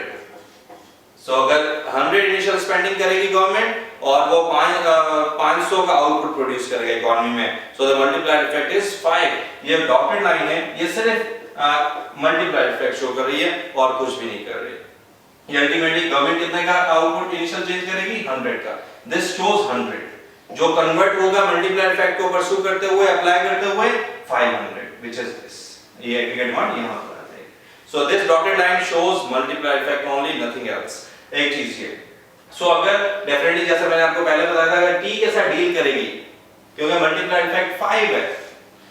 सो अगर 100 इनिशियल स्पेंडिंग करेगी गवर्नमेंट और वो 500 का आउटपुट प्रोड्यूस करेगा इकोनॉमी में, so the multiplier effect is 5। ये डॉटेड लाइन है, ये सिर्फ मल्टीप्लायर इफेक्ट शो कर रही है और कुछ भी नहीं कर रही। ये अल्टीमेटली गवर्नमेंट कितने का आउटपुट इनिशियल चेंज करेगी, 100 का, दिस शोज 100। जो कन्वर्ट होगा मल्टीप्लायर इफेक्ट को परस्यू करते हुए, अप्लाई करते हुए 500, व्हिच इज दिस, ये एग्रीगेट अमाउंट यहां पर आता है। So this dotted line shows multiplier effect only, nothing else. एक चीज ये, सो अगर डेफिनेटली जैसे मैंने आपको पहले बताया था, अगर टी के साथ डील करेगी, क्योंकि मल्टीप्लायर इफेक्ट 5 है,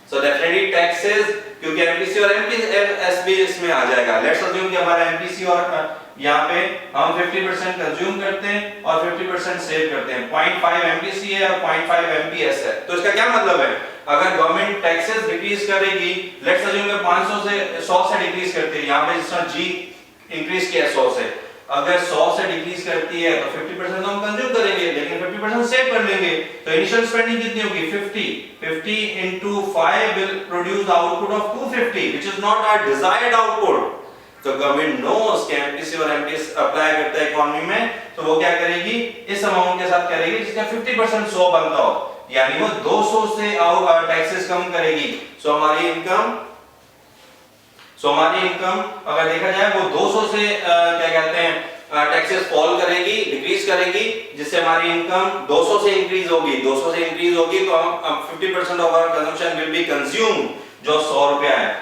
सो डेफिनेटली टैक्सेस, क्योंकि एमपीसी और एमपीएसबी इसमें आ जाएगा। लेट्स अज्यूम कि हमारा एमपीसी और यहाँ पे हम 50% कंज्यूम करते हैं और 50% सेव करते हैं, 0.5 एमपीसी है और 0.5 एमपीएस है। तो इसका क्या मतलब है, अगर गवर्नमेंट टैक्सेस डिक्रीज करेगी, लेट्स अज्यूम कि 500 से 100 से डिक्रीज करती है, यहाँ पे जिस तरह जी इंक्रीज किया 100 से, अगर 100 से डिक्रीज करती है तो 50% तो हम कंज्यूम करेंगे, लेकिन 50% सेव कर लेंगे। तो इनिशियल स्पेंडिंग कितनी होगी, 50 into 5 will produce the output of 250, which is not our desired output। तो गवर्नमेंट नोस कि एमपीसी और एमपीएस अप्लाई करता है इकोनॉमी में, तो वो क्या करेगी, इस अमाउंट के साथ करेगी जिसका 50% 100 बनता हो, यानी वो 200 से टैक्सेस कम करेगी। सो हमारी इनकम अगर देखा जाए वो 200 से क्या कहते हैं टैक्सेस फॉल करेगी, डिक्रीज करेगी, जिससे हमारी इनकम 200 से इंक्रीज होगी। 200 से इंक्रीज होगी तो हम 50% of our consumption will be consume, जो 100 रुपया है,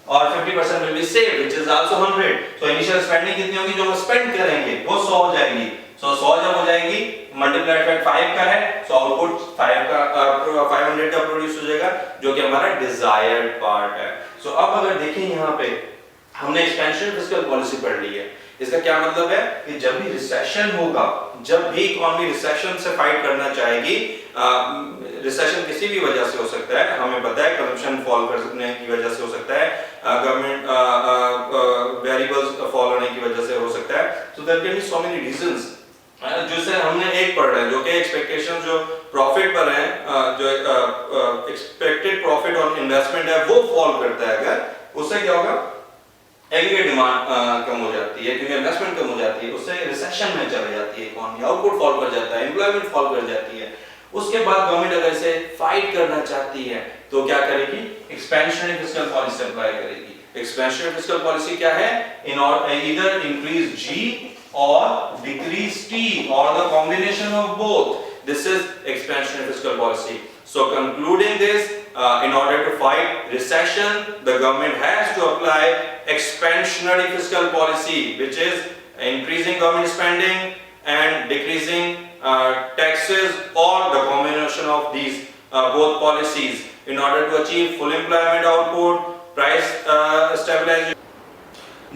और 50% will be saved, which is also 100। So initial spending कितनी होगी, जो हम स्पेंड करेंगे वो 100 हो जाएगी। So 100 जब हो जाएगी, मल्टीप्लाई इफेक्ट 5 का है, so आउटपुट 500 का प्रोड्यूस हो जाएगा, जो कि हमारा डिजायर्ड पार्ट है। So अब अगर देखें यहाँ पे हमने एक्सपेंशन फिस्कल पॉलिसी पढ़ ली है, इसका क्या मतलब है कि जब भी रिसेशन होगा, जब भी इकोनॉमी रिसेशन से फाइट करना चाहेगी, रिसेशन किसी भी वजह से हो सकता है, हमें पता है कंजम्पशन फॉल करने की वजह से हो सकता है, गवर्नमेंट वेरिएबल्स फॉल होने की वजह से हो सकता है, so there can be so many reasons. जिससे हमने एक पढ़ रहे हैं जो कि एक्सपेक्टेशन जो प्रॉफिट पर है, जो एक्सपेक्टेड प्रॉफिट ऑन इन्वेस्टमेंट है वो फॉल करता है, अगर उससे क्या होगा, एग्रीगेट डिमांड कम हो जाती है, क्योंकि इन्वेस्टमेंट कम हो जाती है, उससे रिसेशन में चली जाती है इकोनॉमी, आउटपुट फॉल कर जाता है, एम्प्लॉयमेंट फॉल कर जाती है। उसके बाद गवर्नमेंट अगर इसे फाइट करना चाहती है तो क्या करेगी, एक्सपेंशनरी फिस्कल पॉलिसी अप्लाई करेगी। एक्सपेंशनरी फिस्कल पॉलिसी क्या है, इन ईदर इंक्रीज जी और डिक्रीज टी और the combination of both, this is expansionary fiscal policy. So concluding this, in order to fight recession, the government has to apply expansionary fiscal policy, which is increasing government spending and decreasing taxes, or the combination of these both policies, in order to achieve full employment output, price stabilization.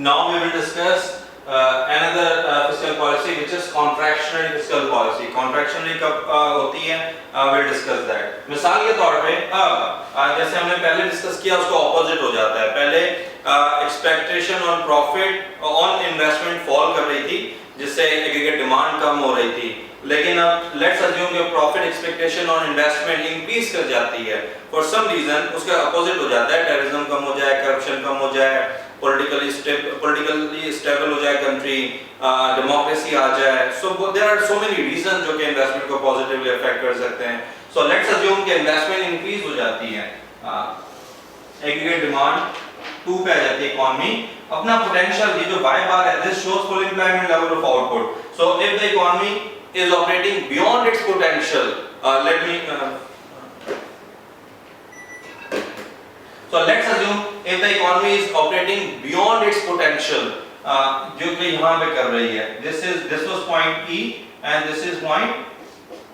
Now we will discuss another fiscal policy, which is contractionary fiscal policy. Contractionary कब होती है, we'll discuss that. मिसाल के तौर पे अब जैसे हमने पहले डिस्कस किया, उसका ऑपोजिट हो जाता है। पहले expectation on profit on investment fall कर रही थी, जिससे एग्रीगेट डिमांड कम हो रही थी, लेकिन अब लेट्स अज्यूम कि profit expectation on investment increase कर जाती है, फॉर सम रीजन उसका अपोजिट हो जाता है, टेररिज्म कम हो जाए, करप्शन कम हो जाए, पॉलिटिकली स्टेबल हो जाए कंट्री, डेमोक्रेसी आ जाए, so there are so many reason जो कि इन्वेस्टमेंट को पॉजिटिवली अफेक्ट कर सकते हैं। सो लेट्स अज्यूम कि इन्वेस्टमेंट इंक्रीज हो जाती है, एग्रीगेट डिमांड 2 पे आ जाती है, इकोनॉमी अपना पोटेंशियल, ये जो y बार है, this shows full employment level of output, so if the economy is operating beyond its potential, so let's assume if the economy is operating beyond its potential, जो कि यहाँ पे कर रही है, this was point E and this is point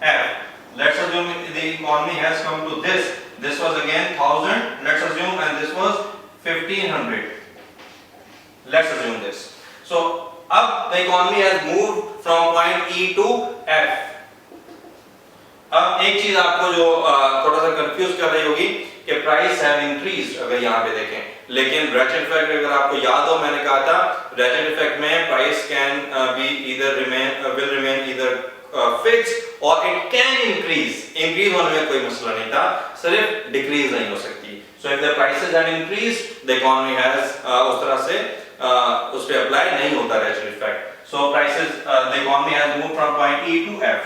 F. Let's assume the economy has come to this was again 1000, let's assume, and this was 1500, let's assume this. So अब the economy has moved from point E to F. अब एक चीज आपको जो थोड़ा सा confuse कर रही होगी कि प्राइस हैव इंक्रीज्ड, अगर यहाँ पे देखें, लेकिन रेचेट इफेक्ट अगर आपको याद हो, मैंने कहा था रेचेट इफेक्ट में price can be either will remain either fixed और इट कैन इंक्रीज होने में कोई मसला नहीं था, सिर्फ डिक्रीज नहीं हो सकती। So if the prices have increased, the economy has उस तरह से उस पे अप्लाई नहीं होता ratchet effect. So prices, the economy has moved from point E to F।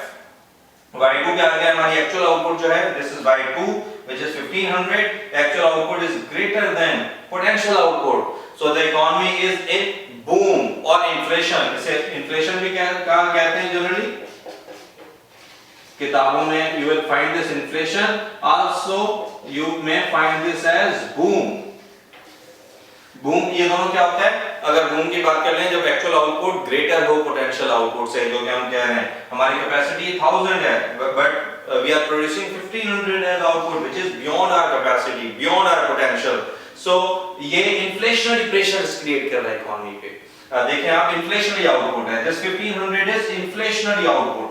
y2 क्या आ गया, हमारी एक्चुअल आउटपुट जो है, this is y2 which is 1500, actual output is greater than potential output, so the economy is in boom or inflation, इसे inflation भी कहा कहते हैं जनरली किताबों में, you will find this inflation, also you may find this as boom। Boom ये दोनों क्या होता है, अगर बूम की बात कर लें, जब एक्चुअल आउटपुट ग्रेटर हो पोटेंशियल आउटपुट से, जो कि हम कह रहे हैं हमारी कैपेसिटी 1000 है, but we are producing 1500 as output which is beyond our capacity, beyond our potential. So ये इन्फ्लेशनरी प्रेशर्स क्रिएट कर रहा है इकोनॉमी पे। देखें आप, इन्फ्लेशनरी आउटपुट है, दिस 1500 इज इन्फ्लेशनरी आउटपुट,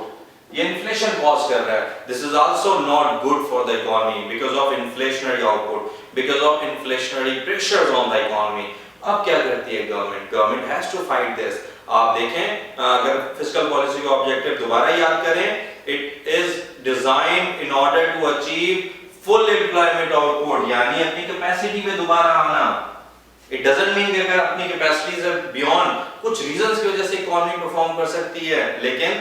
ये इन्फ्लेशन कॉज कर रहा है। This is also not good for the economy because of inflationary output, because of inflationary pressures on the economy। अब क्या करती है government has to fight this। आप देखें, अगर फिस्कल पॉलिसी का ऑब्जेक्टिव दोबारा याद करें, it is designed in order to achieve full employment output, यानी अपनी कैपेसिटी पे दोबारा आना। It doesn't mean कि अगर अपनी कैपेसिटी से beyond कुछ रीजंस की वजह से इकोनॉमी परफॉर्म कर सकती है, लेकिन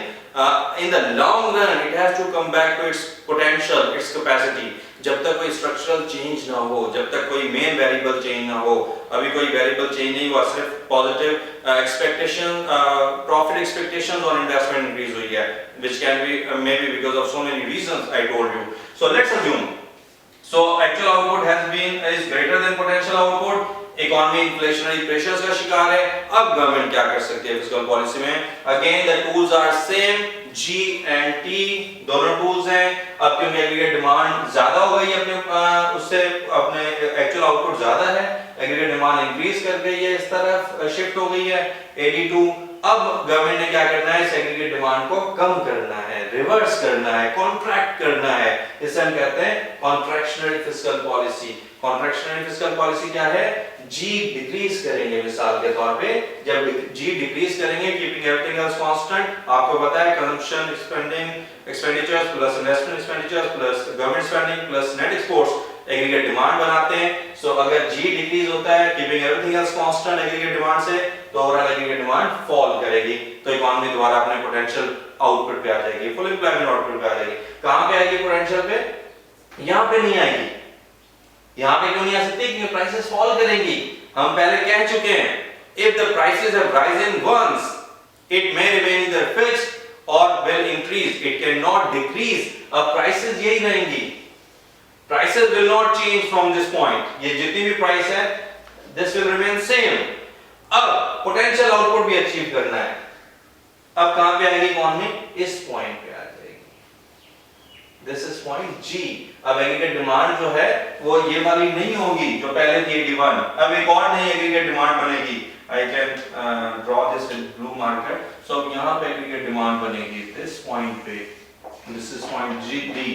in the long run it has to come back to its potential, its capacity। जब तक कोई स्ट्रक्चरल चेंज ना हो, जब तक कोई मेन वेरिएबल चेंज ना हो, अभी कोई वेरिएबल चेंज नहीं हुआ, सिर्फ पॉजिटिव एक्सपेक्टेशन, प्रॉफिट एक्सपेक्टेशंस और इन्वेस्टमेंट इंक्रीज हुई है, which can be may be because of so many reasons I told you. So let's assume, so actual output has been is greater than potential output, economy inflationary pressures का शिकार है। अब government क्या कर सकती है फिस्कल पॉलिसी में? Again the tools are same, G and T दोनों टूल्स हैं। अब क्योंकि एग्रीगेट डिमांड ज्यादा हो गई है, अपने उससे अपने एक्चुअल आउटपुट ज्यादा है, एग्रीगेट डिमांड इंक्रीज कर गई है, इस तरफ शिफ्ट हो गई है AD2। अब गवर्नमेंट ने क्या करना है, इस एग्रीगेट डिमांड को कम करना है, रिवर्स करना है, कॉन्ट्रैक्ट करना है। इसे हम कहते हैं contractionary fiscal policy. Contractionary fiscal policy क्या है? G डिक्रीज करेंगे, मिसाल के तौर पे जब G डिक्रीज करेंगे, कीपिंग एवरीथिंग एल्स कांस्टेंट, आपको पता है consumption expenditures plus investment expenditures plus government spending plus net exports aggregate demand बनाते हैं। सो अगर G डिक्रीज होता है, keeping everything else constant aggregate demand से, तो ओवरऑल एग्रीगेट डिमांड फॉल करेगी, तो इकोनॉमी दोबारा अपने पोटेंशियल आउटपुट पे आ जाएगी, फुल एम्प्लॉयमेंट आउटपुट पे आ जाएगी। कहां पे आएगी पोटेंशियल पे? यहां पे नहीं आएगी। यहाँ पे क्यों नहीं आ सकती? क्योंकि प्राइसेस फॉल करेंगी। हम पहले कह चुके हैं, if the prices have risen once, it may remain either fixed or will increase, it cannot decrease। अब प्राइसेस यही रहेंगी, prices will not change from this point। ये जितनी भी प्राइस है, this will remain same। अब पोटेंशियल आउटपुट भी achieve करना है। अब कहां पे आएगी इकोनॉमी? इस पॉइंट पे आ जाएगी। This is point G। अब एग्रीगेट डिमांड जो है वो ये वाली नहीं होगी जो पहले थी 81। अब एक और नई एग्रीगेट डिमांड बनेगी। I can draw this in blue marker। So यहाँ पे एग्रीगेट डिमांड बनेगी this point पे। This is point G3।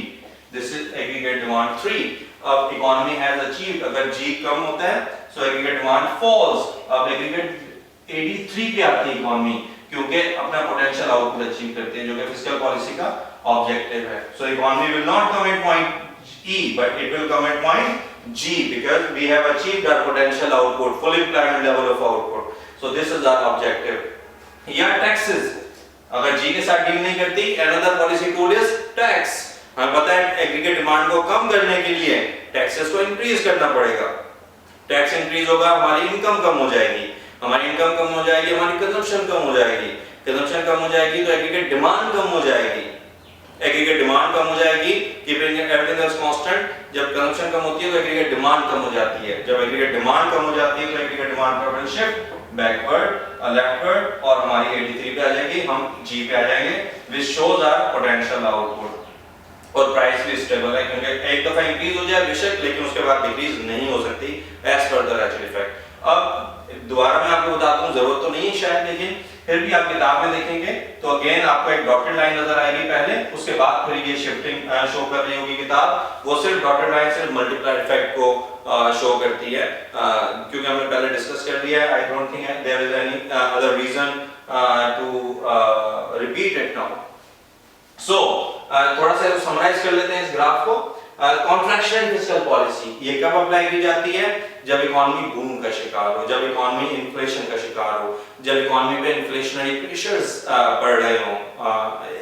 This is aggregate demand 3। अब इकोनॉमी has achieved, अगर G कम होता है so एग्रीगेट डिमांड falls। अब एग्रीगेट 83 पे आती है इकोनॉमी, क्योंकि अपना पोटेंशियल आउटपुट अचीव करते हैं, जो कि फिस्कल पॉलिसी का ऑब्जेक्टिव है. So economy will not come at point E, but it will come at point G because we have achieved our potential output, full employment level of output. So this is our objective. या taxes, अगर G के साथ deal नहीं करती, another policy tool is tax. हमें पता है aggregate demand को कम करने के लिए टैक्सेस को इंक्रीज करना पड़ेगा. टैक्स इंक्रीज होगा, हमारी इनकम कम हो जाएगी, हमारी इनकम कम हो जाएगी, हमारी कंजम्पशन कम हो जाएगी, कंजम्पशन कम हो जाएगी तो एग्रीगेट डिमांड कम हो जाएगी, एग्रीगेट डिमांड कम हो जाएगी. कीपिंग एवरीथिंग एल्स कांस्टेंट, जब कंजम्पशन कम होती है तो एग्रीगेट डिमांड कम हो जाती है, जब एग्रीगेट डिमांड कम हो जाती है तो एग्रीगेट डिमांड पर शिफ्ट बैकवर्ड लेफ्टवर्ड और हमारी 83 पे आ जाएगी, हम G पे आ जाएंगे, which shows our potential output. और प्राइस भी स्टेबल है क्योंकि एक दफा इंक्रीज हो जाए बेशक, लेकिन उसके बाद डिक्रीज नहीं हो सकती as per the Rachel effect. अब दोबारा मैं आपको बताता हूँ, जरूरत तो नहीं है शायद, लेकिन फिर भी आप किताब में देखेंगे तो अगेन आपको एक डॉटेड लाइन नजर आएगी पहले, उसके बाद फिर ये शिफ्टिंग शो कर रही होगी किताब. वो सिर्फ डॉटेड लाइन सिर्फ मल्टीप्लायर इफेक्ट को शो करती है, क्योंकि हमने पहले डिस्कस कर लिया है. I don't think there is any other reason to repeat it now. So थोड़ा सा समराइज कर लेते हैं इस ग्राफ को. कॉन्ट्रैक्शन फिस्कल पॉलिसी ये कब अप्लाई की जाती है? जब इकोनॉमी बूम का शिकार हो, जब इकोनॉमी इन्फ्लेशन का शिकार हो, जब इकोनॉमी पे इन्फ्लेशनरी प्रेशर्स पड़ रहे हो,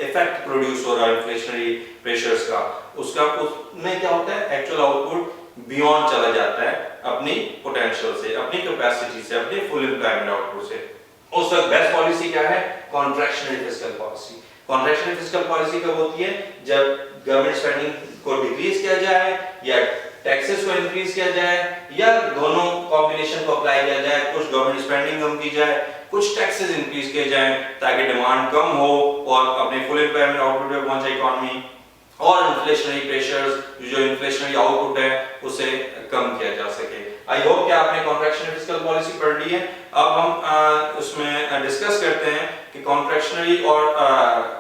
इफेक्ट प्रोड्यूस हो रहा है इन्फ्लेशनरी प्रेशर्स का, उसका उसमें क्या होता है, एक्चुअल आउटपुट बियॉन्ड चला जाता है अपनी पोटेंशियल से, अपनी कैपेसिटी से, अपनी फुल एम्प्लॉयमेंट आउटपुट से. उस वक्त बेस्ट पॉलिसी क्या है? Contractionary fiscal policy. Contractionary fiscal policy कब होती है? जब गवर्नमेंट स्पेंडिंग को डिक्रीज किया जाए या टैक्सेस को इंक्रीज किया जाए या दोनों कॉम्बिनेशन को अप्लाई किया जाए. कुछ गवर्नमेंट स्पेंडिंग कम की जाए, कुछ टैक्सेस इंक्रीज किए जाए ताकि डिमांड कम हो और अपने फुल एम्प्लॉयमेंट आउटपुट पे पहुंचे इकोनॉमी, और इन्फ्लेशनरी प्रेशर्स, जो इन्फ्लेशनरी आउटपुट है उसे कम किया जा सके. आई होप कि आपने कॉन्ट्रैक्शनरी फिस्कल पॉलिसी पढ़ ली है. अब हम उसमें डिस्कस करते हैं कि कॉन्ट्रैक्शनरी और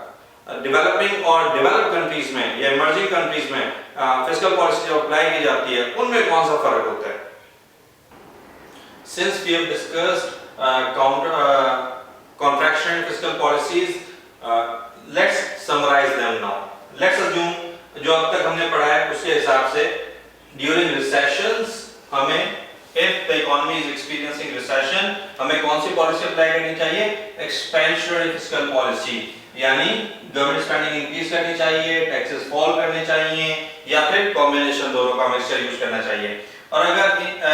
डेवलपिंग और डेवलप्ड कंट्रीज में या इमर्जिंग कंट्रीज में फिस्कल पॉलिसी जो अप्लाई की जाती है उनमें कौन सा फर्क होता है. Since we have discussed contractionary fiscal policies, let's summarise them now. Let's assume जो अब तक हमने पढ़ा है उसके हिसाब से ड्यूरिंग रिसेशंस हमें, if the economy is experiencing recession, हमें कौन सी पॉलिसी अप्लाई करनी चाहिए? एक्सपेंशनरी फिस्कल पॉलिसी, यानी गवर्नमेंट स्पेंडिंग इंक्रीज करनी चाहिए, टैक्सेस फॉल करने चाहिए या फिर कॉम्बिनेशन दोनों का मिक्सचर यूज करना चाहिए. और अगर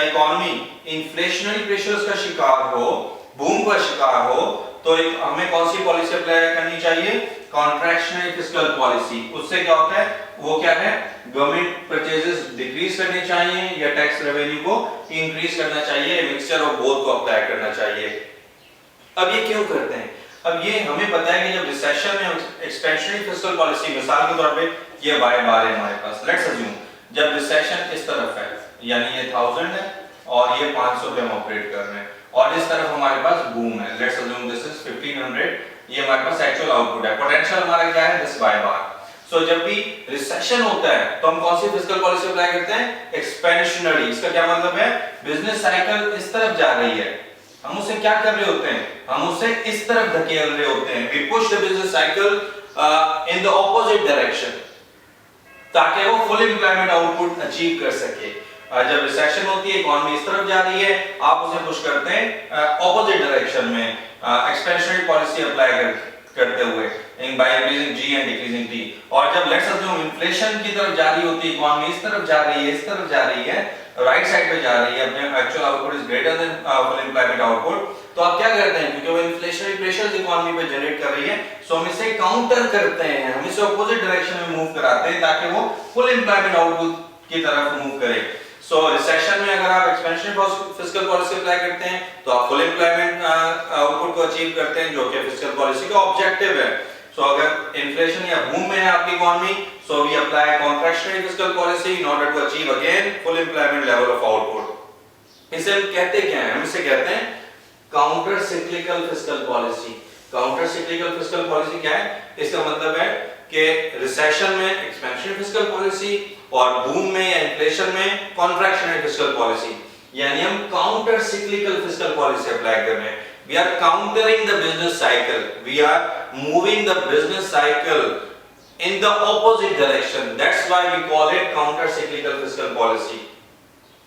इकोनॉमी इन्फ्लेशनरी प्रेशर्स का शिकार हो, बूम का शिकार हो, तो हमें कौन सी पॉलिसी अप्लाई करनी चाहिए? Contractionary fiscal policy. उससे क्या होता है? वो क्या है? गवर्नमेंट परचेजेस डिक्रीज करने चाहिए या टैक्स रेवेन्यू को इंक्रीज करना चाहिए, मिक्सचर ऑफ बोथ को अप्लाई करना चाहिए. अब ये क्यों करते हैं? अब ये हमें पता है कि जब रिसेशन में एक्सपेंशनरी फिस्कल पॉलिसी, मिसाल के तौर पे ये y बार है हमारे पास, लेट्स अज्यूम जब रिसेशन इस तरफ है, यानी ये 1000 है और ये 500 पे हम ऑपरेट कर रहे हैं, और इस तरफ हमारे पास बूम है, लेट्स अज्यूम दिस इज 1500, ये हमारे पास एक्चुअल आउटपुट है. पोटेंशियल हमारा क्या है? दिस y बार. सो जब भी रिसेशन होता है तो हम कौन सी फिस्कल पॉलिसी अप्लाई करते हैं? एक्सपेंशनरी. इसका क्या मतलब है? बिजनेस साइकिल इस तरफ जा रही है, हम उसे क्या कर रहे होते हैं? हम उसे इस तरफ धकेल रहे होते हैं. We push the business cycle in the opposite direction ताकि वो फुल एम्प्लॉयमेंट आउटपुट अचीव कर सके. जब रिसेशन होती है, इकोनॉमी इस तरफ जा रही है, आप उसे पुश करते हैं ऑपोजिट डायरेक्शन में, एक्सपेंशनरी पॉलिसी अप्लाई करते हुए in by increasing G and decreasing T. और जब लेट्स अज्यूम इन्फ्लेशन की तरफ जा रही होती है, इकोनॉमी इस तरफ जा रही है, इस तरफ जा रही है, राइट साइड पे जा रही है, अपने actual output is greater then full employment output, तो आप क्या करते हैं? क्योंकि वो इन्फ्लेशनरी प्रेशर्स इकोनॉमी पे जनरेट कर रही है, सो हम इसे काउंटर करते हैं, हम इसे ऑपोजिट डायरेक्शन में मूव कराते हैं ताकि वो फुल एम्प्लॉयमेंट आउटपुट की तरफ मूव करे. सो रिसेशन में अगर आप एक्सपेंशनरी फिस्कल पॉलिसी अप्लाई करते हैं तो आप फुल एम्प्लॉयमेंट आउटपुट को अचीव करते हैं, जो कि फिस्कल पॉलिसी का ऑब्जेक्टिव है. सो अगर इन्फ्लेशन या बूम में है आपकी economy, so we apply contractionary fiscal policy in order to achieve again full employment level of output. इसे हम कहते क्या हैं? हम इसे कहते हैं counter cyclical fiscal policy. Counter cyclical fiscal policy क्या है? इसका मतलब है कि रिसेशन में एक्सपेंशनरी फिस्कल पॉलिसी और बूम में या इन्फ्लेशन में कॉन्ट्रैक्शनरी फिस्कल पॉलिसी, यानी हम counter cyclical fiscal policy apply कर रहे हैं. We are countering the business cycle. We are moving the business cycle in the opposite direction. That's why we call it counter-cyclical fiscal policy.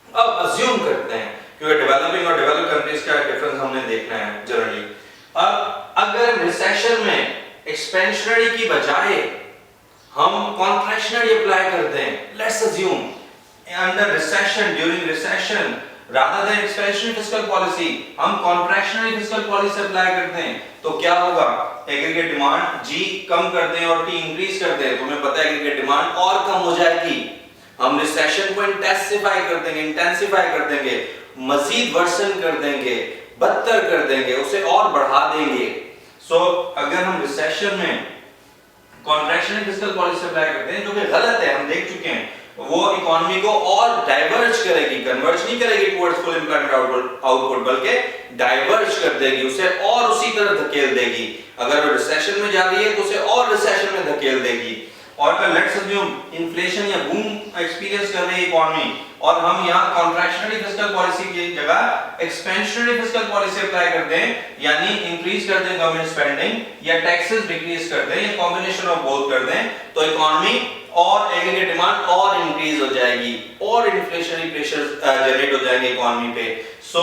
अब assume करते हैं क्योंकि developing और developed countries का difference हमने देखना है जनरली। अब अगर रिसेशन में एक्सपेंशनरी की बजाय हम कॉन्ट्रैक्शनरी अप्लाई करते हैं, let's assume under recession, during recession rather than expansionary fiscal policy हम contractionary fiscal policy अप्लाई करते हैं, तो क्या होगा? एग्रीगेट डिमांड G कम करते हैं और T इंक्रीज करते हैं, तुम्हें पता है एग्रीगेट डिमांड और कम हो जाएगी। हम रिसेशन को इंटेंसिफाई कर देंगे, मजीद वर्सन कर देंगे, बदतर कर देंगे, उसे और बढ़ा देंगे। सो अगर हम रिसेशन में कॉन्ट्रैक्शनरी फिस्कल पॉलिसी अप्लाई करते हैं, जो कि गलत है, हम देख चुके हैं, वो इकोनॉमी को और डाइवर्ज करेगी, कन्वर्ज नहीं करेगी टुवर्ड्स फुल एम्प्लॉयमेंट आउटपुट, बल्कि डाइवर्ज कर देगी, उसे और उसी तरफ धकेल देगी। अगर वो रिसेशन में जा रही है तो उसे और रिसेशन में धकेल देगी। और अगर लेट्स अज्यूम इन्फ्लेशन या बूम एक्सपीरियंस कर रही है इकोनॉमी और हम यहाँ कॉन्ट्रैक्शनरी फिस्कल पॉलिसी की जगह एक्सपेंशनरी फिस्कल पॉलिसी अप्लाई करते हैं, यानी इंक्रीज कर दें गवर्नमेंट स्पेंडिंग या टैक्सेस डिक्रीज कर दें या कॉम्बिनेशन ऑफ बोथ कर दें, तो इकोनॉमी और एग्रीगेट डिमांड और इंक्रीज हो जाएगी और इन्फ्लेशनरी प्रेशर्स जनरेट हो जाएंगे इकोनॉमी पे। सो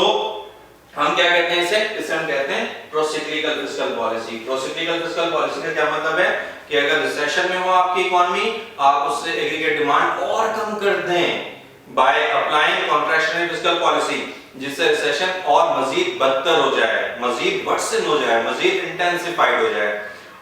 हम क्या कहते हैं इसे हम कहते हैं प्रोसिक्लिकल फिस्कल पॉलिसी। प्रोसिक्लिकल फिस्कल पॉलिसी का क्या मतलब है कि अगर रिसेशन में हो आपकी इकोनॉमी, आप उससे एग्रीगेट डिमांड और कम कर दें by applying contractionary fiscal policy, जिससे रिसेशन और मजीद बदतर हो जाए, मजीद वर्सन हो जाए, मजीद इंटेंसिफाइड हो जाए।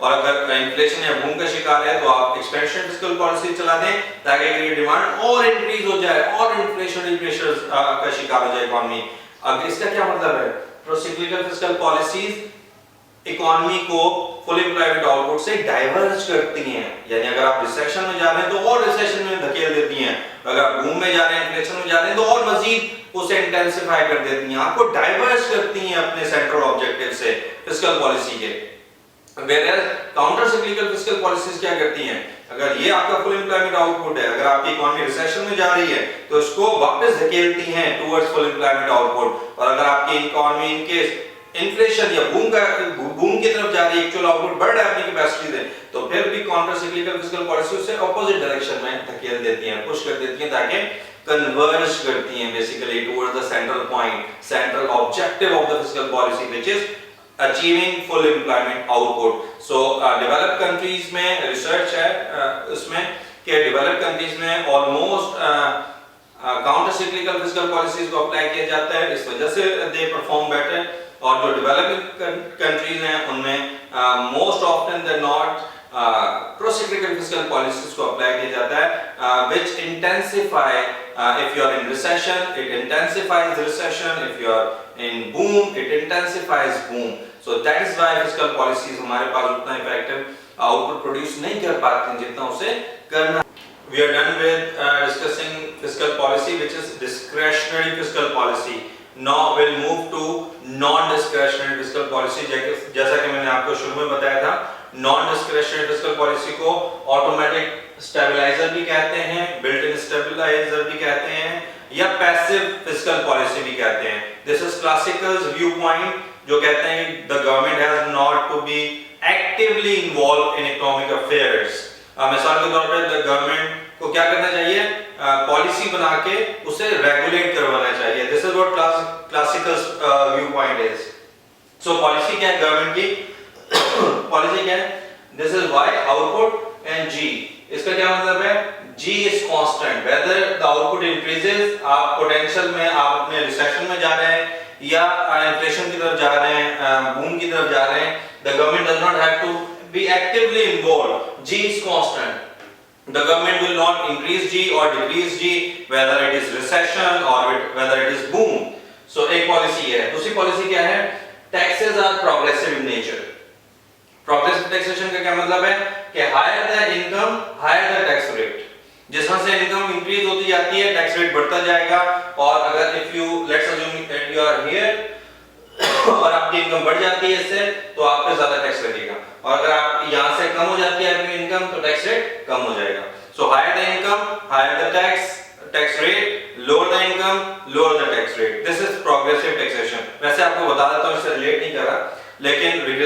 और अगर इन्फ्लेशन या बूम का शिकार है तो आप एक्सपेंशनरी फिस्कल पॉलिसी चला दें ताकि एग्रीगेट डिमांड और इंक्रीज हो जाए और इन्फ्लेशनरी प्रेशर्स का शिकार हो जाए इकोनॉमी। अब इसका क्या मतलब है? प्रोसिक्लिकल फिस्कल पॉलिसीज इकोनॉमी को फुल एम्प्लॉयमेंट आउटपुट से डाइवर्ज करती हैं, यानी अगर आप रिसेशन में जा रहे हैं तो और रिसेशन में धकेल देती हैं, अगर आप बूम में जा रहे हैं, इन्फ्लेशन में जा रहे हैं तो और मजीद उसे इंटेंसिफाई कर देती हैं, आपको डाइवर्ज करती हैं अपने सेंट्रल ऑब्जेक्टिव से फिस्कल पॉलिसी के। Whereas counter cyclical fiscal policies क्या करती हैं? अगर ये आपका फुल एम्प्लॉयमेंट आउटपुट है, अगर आपकी इकोनॉमी रिसेशन में जा रही है तो इसको वापस धकेलती हैं टुवर्ड्स फुल एम्प्लॉयमेंट आउटपुट। और अगर आपकी इकोनॉमी इन केस इन्फ्लेशन या बूम की तरफ जा रही है, एक्चुअल आउटपुट बढ़ रहा है अपनी कैपेसिटी से, तो फिर भी काउंटर सिक्लिकल फिस्कल पॉलिसी उससे ऑपोजिट डायरेक्शन में धकेल देती हैं, पुश कर देती हैं, ताकि कन्वर्ज करती हैं basically towards the central point, central objective of the fiscal policy which is achieving full employment output. So developed countries में research है उसमें कि developed countries में almost counter cyclical fiscal policies को apply किया जाता है, इस वजह से they perform better। और जो developing countries हैं उनमें most often than not pro-cyclical fiscal policies को apply किया जाता है, which intensify if you are in recession, it intensifies the recession, if you are in boom, it intensifies boom. So that is why fiscal policies हमारे पास उतना effective output produce नहीं कर पाते जितना उसे करना। We are done with discussing fiscal policy, which is discretionary fiscal policy. Now we'll move to non-discretionary fiscal policy। जैसा कि मैंने आपको शुरू में बताया था, non-discretionary fiscal policy को automatic stabilizer भी कहते हैं, built-in stabilizer भी कहते हैं, या पैसिव फिस्कल पॉलिसी भी कहते हैं। This is classical viewpoint जो कहते हैं कि the government has not to be actively involve in economic affairs. मिसाल के तौर पर द गवर्नमेंट को क्या करना चाहिए? पॉलिसी बना के उसे रेगुलेट करवाना चाहिए। This is what classical viewpoint is. So policy क्या है गवर्नमेंट की? पॉलिसी क्या है? This is Y output and G. इसका क्या मतलब है? G is constant, whether the output increases, आप पोटेंशियल में आप अपने रिसेशन में जा रहे हैं या इन्फ्लेशन की तरफ जा रहे हैं, बूम की तरफ जा रहे हैं, the government does not have to be actively involved. G is constant. The government will not increase G or decrease G whether it is recession or whether it is boom. So एक policy है। दूसरी policy क्या है? Taxes are progressive in nature. Progressive taxation का क्या मतलब है कि higher the income higher the tax rate. जिस तरह से इनकम इंक्रीज होती जाती है टैक्स रेट बढ़ता जाएगा। और अगर if you let's assume that you are here और आपकी इनकम बढ़ जाती है इससे, तो आप पे ज्यादा टैक्स लगेगा, और अगर आप यहां से कम हो जाती है आपकी इनकम तो टैक्स रेट कम हो जाएगा। So higher the income higher the tax rate, lower the income lower the tax rate. This is progressive taxation. वैसे आपको बता देता हूं, इससे रिलेट नहीं कर रहा,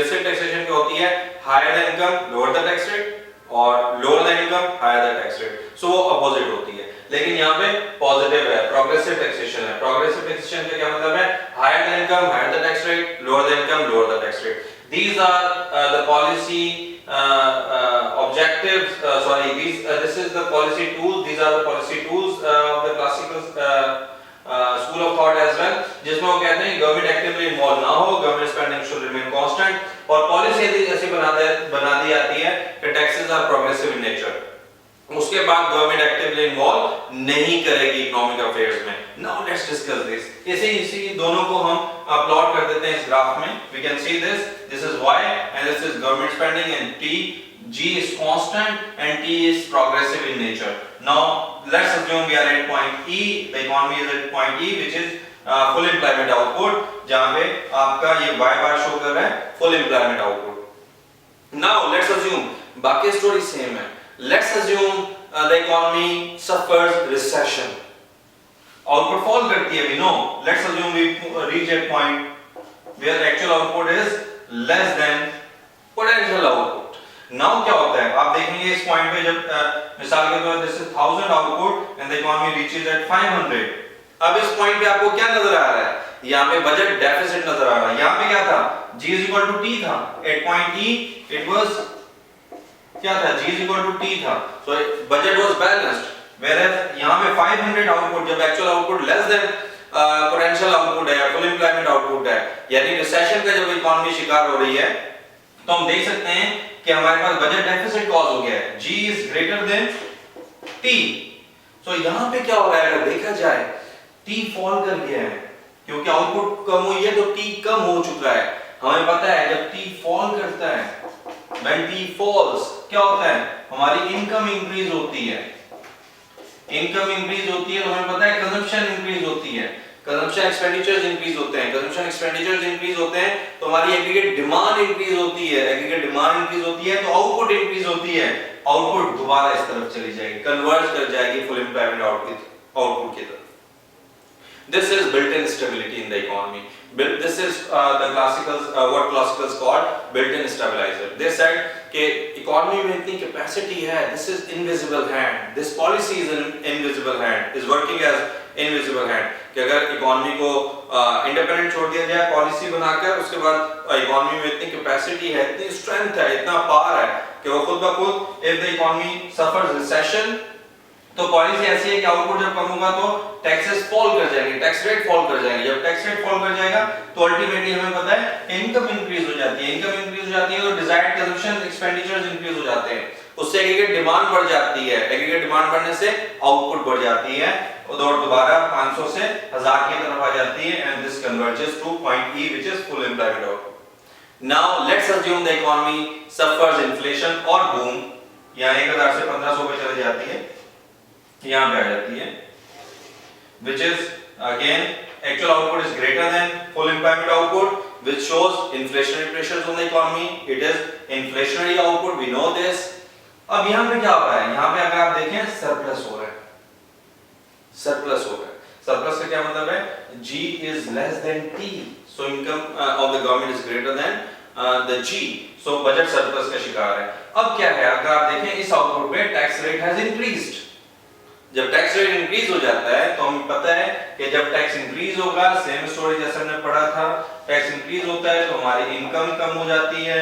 प्रोग्रेसिव टैक्सेशन क्या होती है, higher the income lower the tax rate और lower the income higher the tax rate, so वो अपोजिट होती है। लेकिन यहाँ पे पॉजिटिव है, प्रोग्रेसिव टैक्सेशन है। प्रोग्रेसिव टैक्सेशन का क्या मतलब है, higher the income higher the tax rate, lower the income lower the tax rate. These are the policy objectives, this is the policy tools, these are the policy tools of the classical school of thought as well, जिसमें वो कहते हैं government actively involve ना हो, government spending should remain constant और policy यदि ऐसी बना दी जाती है कि taxes are progressive in nature, उसके बाद गवर्नमेंट एक्टिवली इन्वॉल्व नहीं करेगी इकोनॉमिक अफेयर्स में। Now let's discuss this. इसी दोनों को हम प्लॉट कर देते हैं इस ग्राफ में। We can see this is y and this is government spending and t, g is constant and t is progressive in nature. Now let's assume we are at point E, the economy is at point E which is full employment output, जहां पे आपका ये y बार show कर रहा है full employment output। Now let's assume बाकी story same है। Let's assume the economy suffers recession. Output fall करती है, we know. Let's assume we reach a point where actual output is less than potential output. Now क्या होता है, आप देखेंगे इस पॉइंट पे जब मिसाल के तौर पर this is 1000 output and the economy reaches at 500. अब इस पॉइंट पे आपको क्या नजर आ रहा है, यहाँ पे बजट डेफिसिट नजर आ रहा है। यहाँ पे क्या था, G is equal to T था। At point E it was क्या था, G is equal to T था, so budget was balanced, whereas यहाँ पे 500 आउटपुट जब actual output less than potential output है, फुल एम्प्लॉयमेंट आउटपुट है, यानी रिसेशन का जब इकोनॉमी शिकार हो रही है तो हम देख सकते हैं कि हमारे पास बजट डेफिसिट कॉज हो गया है, G is greater than T। so यहाँ पे क्या हो रहा है, अगर देखा जाए T फॉल कर गया है क्योंकि आउटपुट कम हुई है तो T कम हो चुका है। हमें पता है जब T फॉल करता है, when T falls क्या होता है, हमारी इनकम इंक्रीज होती है। इनकम इंक्रीज होती है तो हमें पता है कंजम्पशन इंक्रीज होती है, कंजम्पशन एक्सपेंडिचर्स इंक्रीज होते हैं, कंजम्पशन एक्सपेंडिचर्स इंक्रीज होते हैं तो हमारी एग्रीगेट डिमांड इंक्रीज होती है, एग्रीगेट डिमांड इंक्रीज होती है तो आउटपुट इंक्रीज होती है, आउटपुट दोबारा इस तरफ चली जाएगी, कन्वर्ज कर जाएगी फुल एम्प्लॉयमेंट आउटपुट की तरफ। This is built-in stability in the economy. This is the what classicals called built-in stabilizer. They said कि economy में इतनी capacity है, this is invisible hand. This policy is an invisible hand, is working as invisible hand. कि अगर economy को independent छोड़ दिया जाए policy बनाकर, उसके बाद economy में इतनी capacity है, इतनी strength है, इतना power है कि वो खुद ब खुद if the economy suffers recession तो पॉलिसी ऐसी है कि आउटपुट जब कम होगा तो टैक्सेस फॉल कर जाएंगे, टैक्स रेट फॉल कर जाएंगे। जब टैक्स रेट फॉल कर जाएगा तो अल्टीमेटली हमें पता है इनकम इंक्रीज हो जाती है, इनकम इंक्रीज हो जाती है तो डिजायर्ड कंजम्पशन एक्सपेंडिचर्स इंक्रीज हो जाते हैं, उससे एग्रीगेट डिमांड बढ़ जाती है, एग्रीगेट डिमांड बढ़ने से आउटपुट बढ़ जाती है और दोबारा 500 से 1000 की तरफ आ जाती है and this converges two point E which is full employment output. Now let's assume the economy suffers inflation और बूम, यहां 1000 से 1500 पे चली जाती है, यहाँ पे आ जाती है which is again actual output is greater than full employment output which shows inflationary pressures on the economy, it is inflationary output, we know this। अब यहाँ पे क्या हो रहा है, यहाँ पे अगर आप देखें सरप्लस हो रहा है, सरप्लस हो रहा है, सरप्लस का क्या मतलब है, G is less than T, so income of the government is greater than the G, so budget surplus का शिकार है। अब क्या है, अगर आप देखें इस आउटपुट पे टैक्स रेट हैज इंक्रीज्ड, जब टैक्स रेट इंक्रीज हो जाता है तो हमें पता है कि जब टैक्स इंक्रीज होगा, सेम स्टोरी जैसे हमने पढ़ा था, टैक्स इंक्रीज होता है तो हमारी इनकम कम हो जाती है,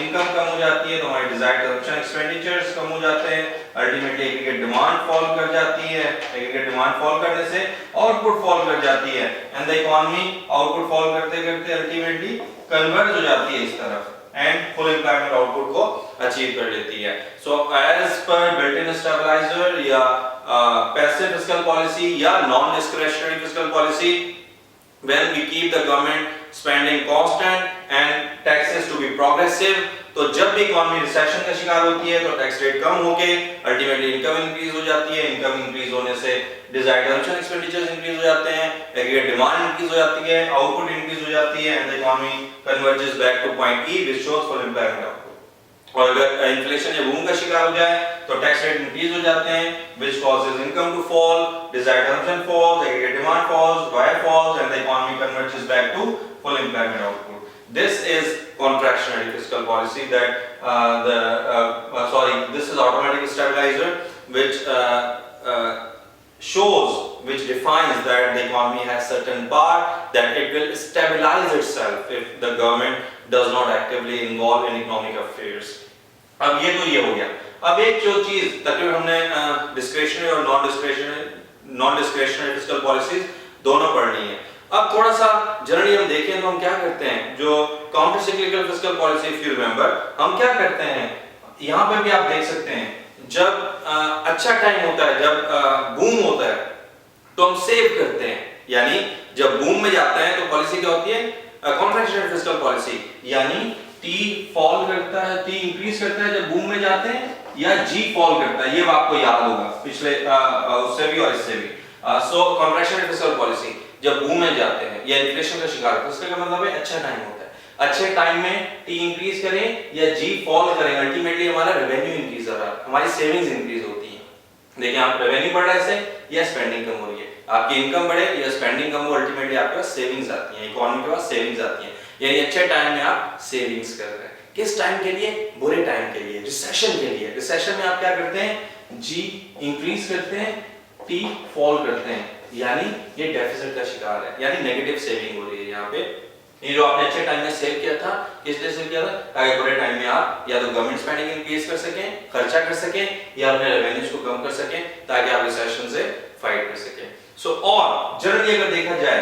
इनकम कम हो जाती है तो हमारी डिजायर्ड कंजम्पशन एक्सपेंडिचर्स कम हो जाते हैं, अल्टीमेटली एग्रीगेट डिमांड फॉल कर जाती है, एग्रीगेट डिमांड फॉल करने से आउटपुट फॉल कर जाती है and the economy output fall करते करते अल्टीमेटली कन्वर्ज हो जाती है इस तरफ एंड फुल एम्प्लॉयमेंट आउटपुट को अचीव कर लेती है। So as per built-in stabiliser या पैसिव फिस्कल पॉलिसी या non discretionary fiscal policy, when we keep the government spending constant and taxes to be progressive, तो जब भी इकोनॉमी रिसेशन का शिकार होती है तो टैक्स रेट कम होके अल्टीमेटली इनकम इंक्रीज हो जाती है, इनकम इंक्रीज होने से डिजायर्ड कंजम्पशन एक्सपेंडिचर्स इंक्रीज हो जाते हैं, एग्रीगेट डिमांड इंक्रीज हो जाती है, आउटपुट इंक्रीज हो जाती है and the economy converges back two point E which shows full employment output। और अगर इन्फ्लेशन या बूम का शिकार हो जाए तो टैक्स रेट इंक्रीज हो जाते हैं which causes income to fall, desired consumption falls, aggregate demand falls, Y falls and the economy converges back to full employment output। This is contractionary fiscal policy that this is automatic stabilizer, which which defines that the economy has certain power, that it will stabilize itself if the government does not actively involve in economic affairs. अब ये तो ये हो गया. अब एक जो चीज तकरीबन हमने डिस्क्रेशनरी और नॉन डिस्क्रेशनरी फिस्कल पॉलिसीज दोनों पढ़नी है. अब थोड़ा सा जनरली हम देखें तो हम क्या करते हैं, जो counter cyclical fiscal policy, if you remember, हम क्या करते हैं, यहाँ पे भी आप देख सकते हैं, जब अच्छा टाइम होता है, जब बूम होता है, तो हम सेव करते हैं. यानी जब बूम में जाते हैं तो पॉलिसी क्या होती है, कॉन्ट्रैक्शनल फिस्कल पॉलिसी, यानी टी फॉल करता है, टी इंक्रीज करता है जब बूम में जाते हैं, या जी फॉल करता है. ये आपको याद होगा पिछले उससे भी और इससे भी. सो कॉन्ट्रैक्शनल फिस्कल पॉलिसी जब बूम में जाते हैं या इन्फ्लेशन का शिकार होते हैं, उसका मतलब है अच्छा टाइम होता है. अच्छे टाइम में टी इंक्रीज करें या जी फॉल करें, अल्टीमेटली हमारा रेवेन्यू इंक्रीज हो रहा है, हमारी सेविंग्स इंक्रीज होती है. देखिए आप रेवेन्यू बढ़ रहा है इससे या स्पेंडिंग कम हो रही है, आपकी इनकम बढ़े या स्पेंडिंग कम हो, अल्टीमेटली आपके पास सेविंग्स आती हैं, इकोनॉमी के पास सेविंग्स आती हैं. यानी अच्छे टाइम में आप सेविंग्स कर रहे हैं. किस टाइम के लिए, बुरे टाइम के लिए, रिसेशन के लिए. रिसेशन में आप क्या करते हैं, जी इंक्रीज करते हैं, टी फॉल करते हैं, यानी ये डेफिसिट का शिकार है, यानी नेगेटिव सेविंग हो रही है. यहाँ पे ये जो आपने अच्छे टाइम में सेव किया था, किस लिए सेव किया था, ताकि बुरे टाइम में आप या तो गवर्नमेंट स्पेंडिंग इंक्रीज कर सकें, खर्चा कर सकें, या अपने रेवेन्यूज को कम कर सकें, ताकि आप रिसेशन से फाइट कर सकें. सो और जनरली अगर देखा जाए,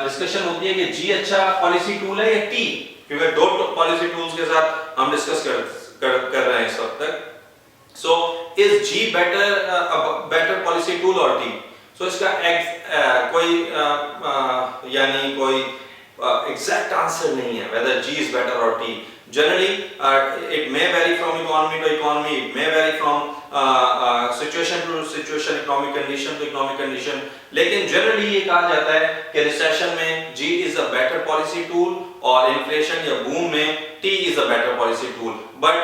डिस्कशन होती है कि जी अच्छा पॉलिसी टूल है या टी, क्योंकि दो पॉलिसी टूल्स के साथ हम डिस्कस कर रहे हैं इस वक्त तक. So is G better policy tool और टी? सो इसका कोई यानी कोई exact answer नहीं है whether G is better or T. Generally, it may vary from economy to economy, it may vary from situation to situation, economic condition to economic condition. लेकिन generally ये कहा जाता है कि recession में G is a better policy tool और inflation या boom में T is a better policy tool. But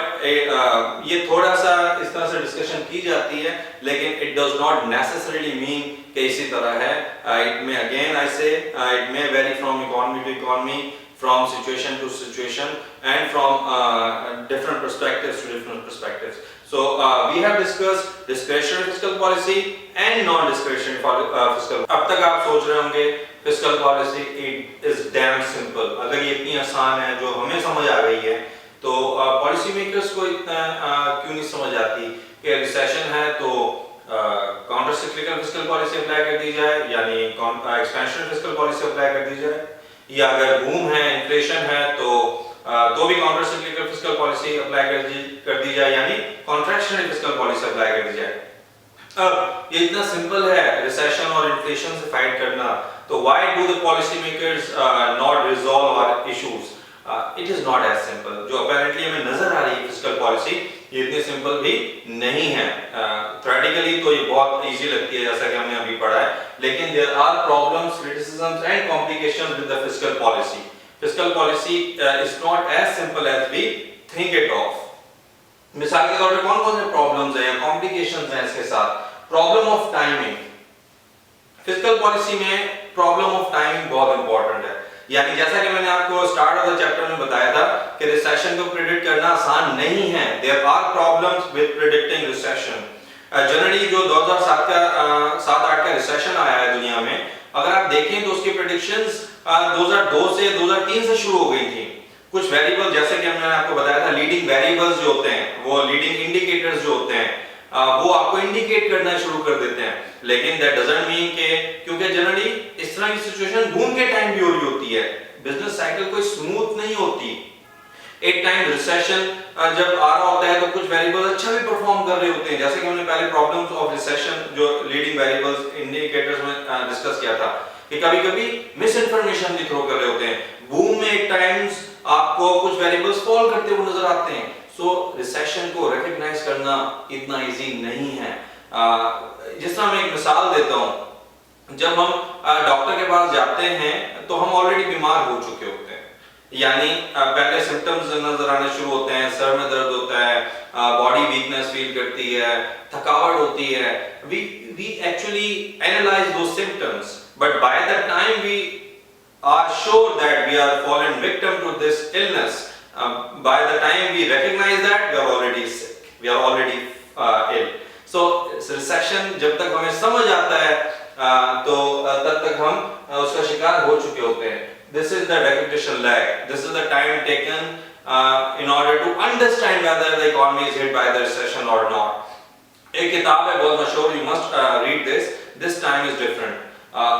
ये थोड़ा सा इस तरह से discussion की जाती है, लेकिन it does not necessarily mean कि इसी तरह है. It may again I say it may vary from economy to economy, from situation to situation, and from different perspectives to different perspectives. So we have discussed discretionary fiscal policy and non-discretionary fiscal. अब तक आप सोच रहे होंगे fiscal policy it is damn simple. अगर ये इतनी आसान है, जो हमें समझ आ गई है, तो पॉलिसी मेकर्स को इतना क्यों नहीं समझ आती कि रिसेशन है तो counter cyclical fiscal policy apply कर दी जाए, यानी एक्सपेंशनरी फिस्कल पॉलिसी अप्लाई कर दी जाए, या अगर बूम है, इन्फ्लेशन है, तो भी counter cyclical fiscal policy apply कर दी जाए, यानी कॉन्ट्रैक्शनरी फिस्कल पॉलिसी अप्लाई कर दी जाए. अब ये इतना सिंपल है रिसेशन और इन्फ्लेशन से फाइट करना, तो why do the policy makers not resolve our issues? It is not as simple. जो अपेरेंटली हमें नजर आ रही है फिस्कल पॉलिसी, ये इतनी सिंपल भी नहीं है. थ्योरेटिकली तो ये बहुत इजी लगती है, जैसा कि हमने अभी पढ़ा है, लेकिन there are problems, criticisms and complications with the fiscal policy. Fiscal policy is not as simple as we think it of. मिसाल के तौर पे कौन कौन से प्रॉब्लम्स हैं या कॉम्प्लिकेशंस हैं इसके साथ? Problem of timing. Fiscal policy में प्रॉब्लम ऑफ टाइमिंग बहुत इंपॉर्टेंट है. यानी जैसा कि मैंने आपको स्टार्ट ऑफ द चैप्टर में बताया था कि रिसेशन को प्रेडिक्ट करना आसान नहीं है. There are problems with predicting recession. Generally जो 2007 का 7-8 का रिसेशन आया है दुनिया में, अगर आप देखें तो उसकी प्रेडिक्शंस 2002 से 2003 से शुरू हो गई थी. कुछ वेरिएबल, जैसे कि मैंने आपको बताया था, लीडिंग वेरिएबल्स जो होते हैं, वो लीडिंग इंडिकेटर्स जो होते हैं, वो आपको इंडिकेट करना शुरू कर देते हैं. लेकिन दैट डजंट मीन के, क्योंकि जनरली इस तरह की सिचुएशन बूम के टाइम भी हो रही होती है, बिजनेस साइकिल कोई स्मूथ नहीं होती. एक टाइम रिसेशन जब आ रहा होता है तो कुछ वेरिएबल्स अच्छा भी परफॉर्म कर रहे होते हैं, जैसे कि हमने पहले प्रॉब्लम्स ऑफ रिसेशन जो लीडिंग वेरिएबल्स इंडिकेटर्स में डिस्कस किया था, कि कभी-कभी मिस इन्फॉर्मेशन भी थ्रो कर रहे होते हैं. बूम में एक टाइम्स आपको कुछ वेरिएबल्स फॉल करते हुए नजर आते हैं. सो रिसेशन को रिकॉग्नाइज करना इतना इजी नहीं है. जिस तरह मैं एक मिसाल देता हूं, जब हम डॉक्टर के पास जाते हैं तो हम ऑलरेडी बीमार हो चुके होते हैं, यानी पहले सिम्टम्स नजर आने शुरू होते हैं, सर में दर्द होता है, बॉडी वीकनेस फील करती है, थकावट होती है. we actually analyze those symptoms, but by the time we are sure that we are fallen victim to this illness. By the time we recognize that, we are already sick, we are already ill. So recession जब तक हमें समझ आता है तो तब तक हम उसका शिकार हो चुके होते हैं. This is the recognition lag. This is the time taken in order to understand whether the economy is hit by the recession or not. एक किताब है बहुत मशहूर, you must read this. This time is different.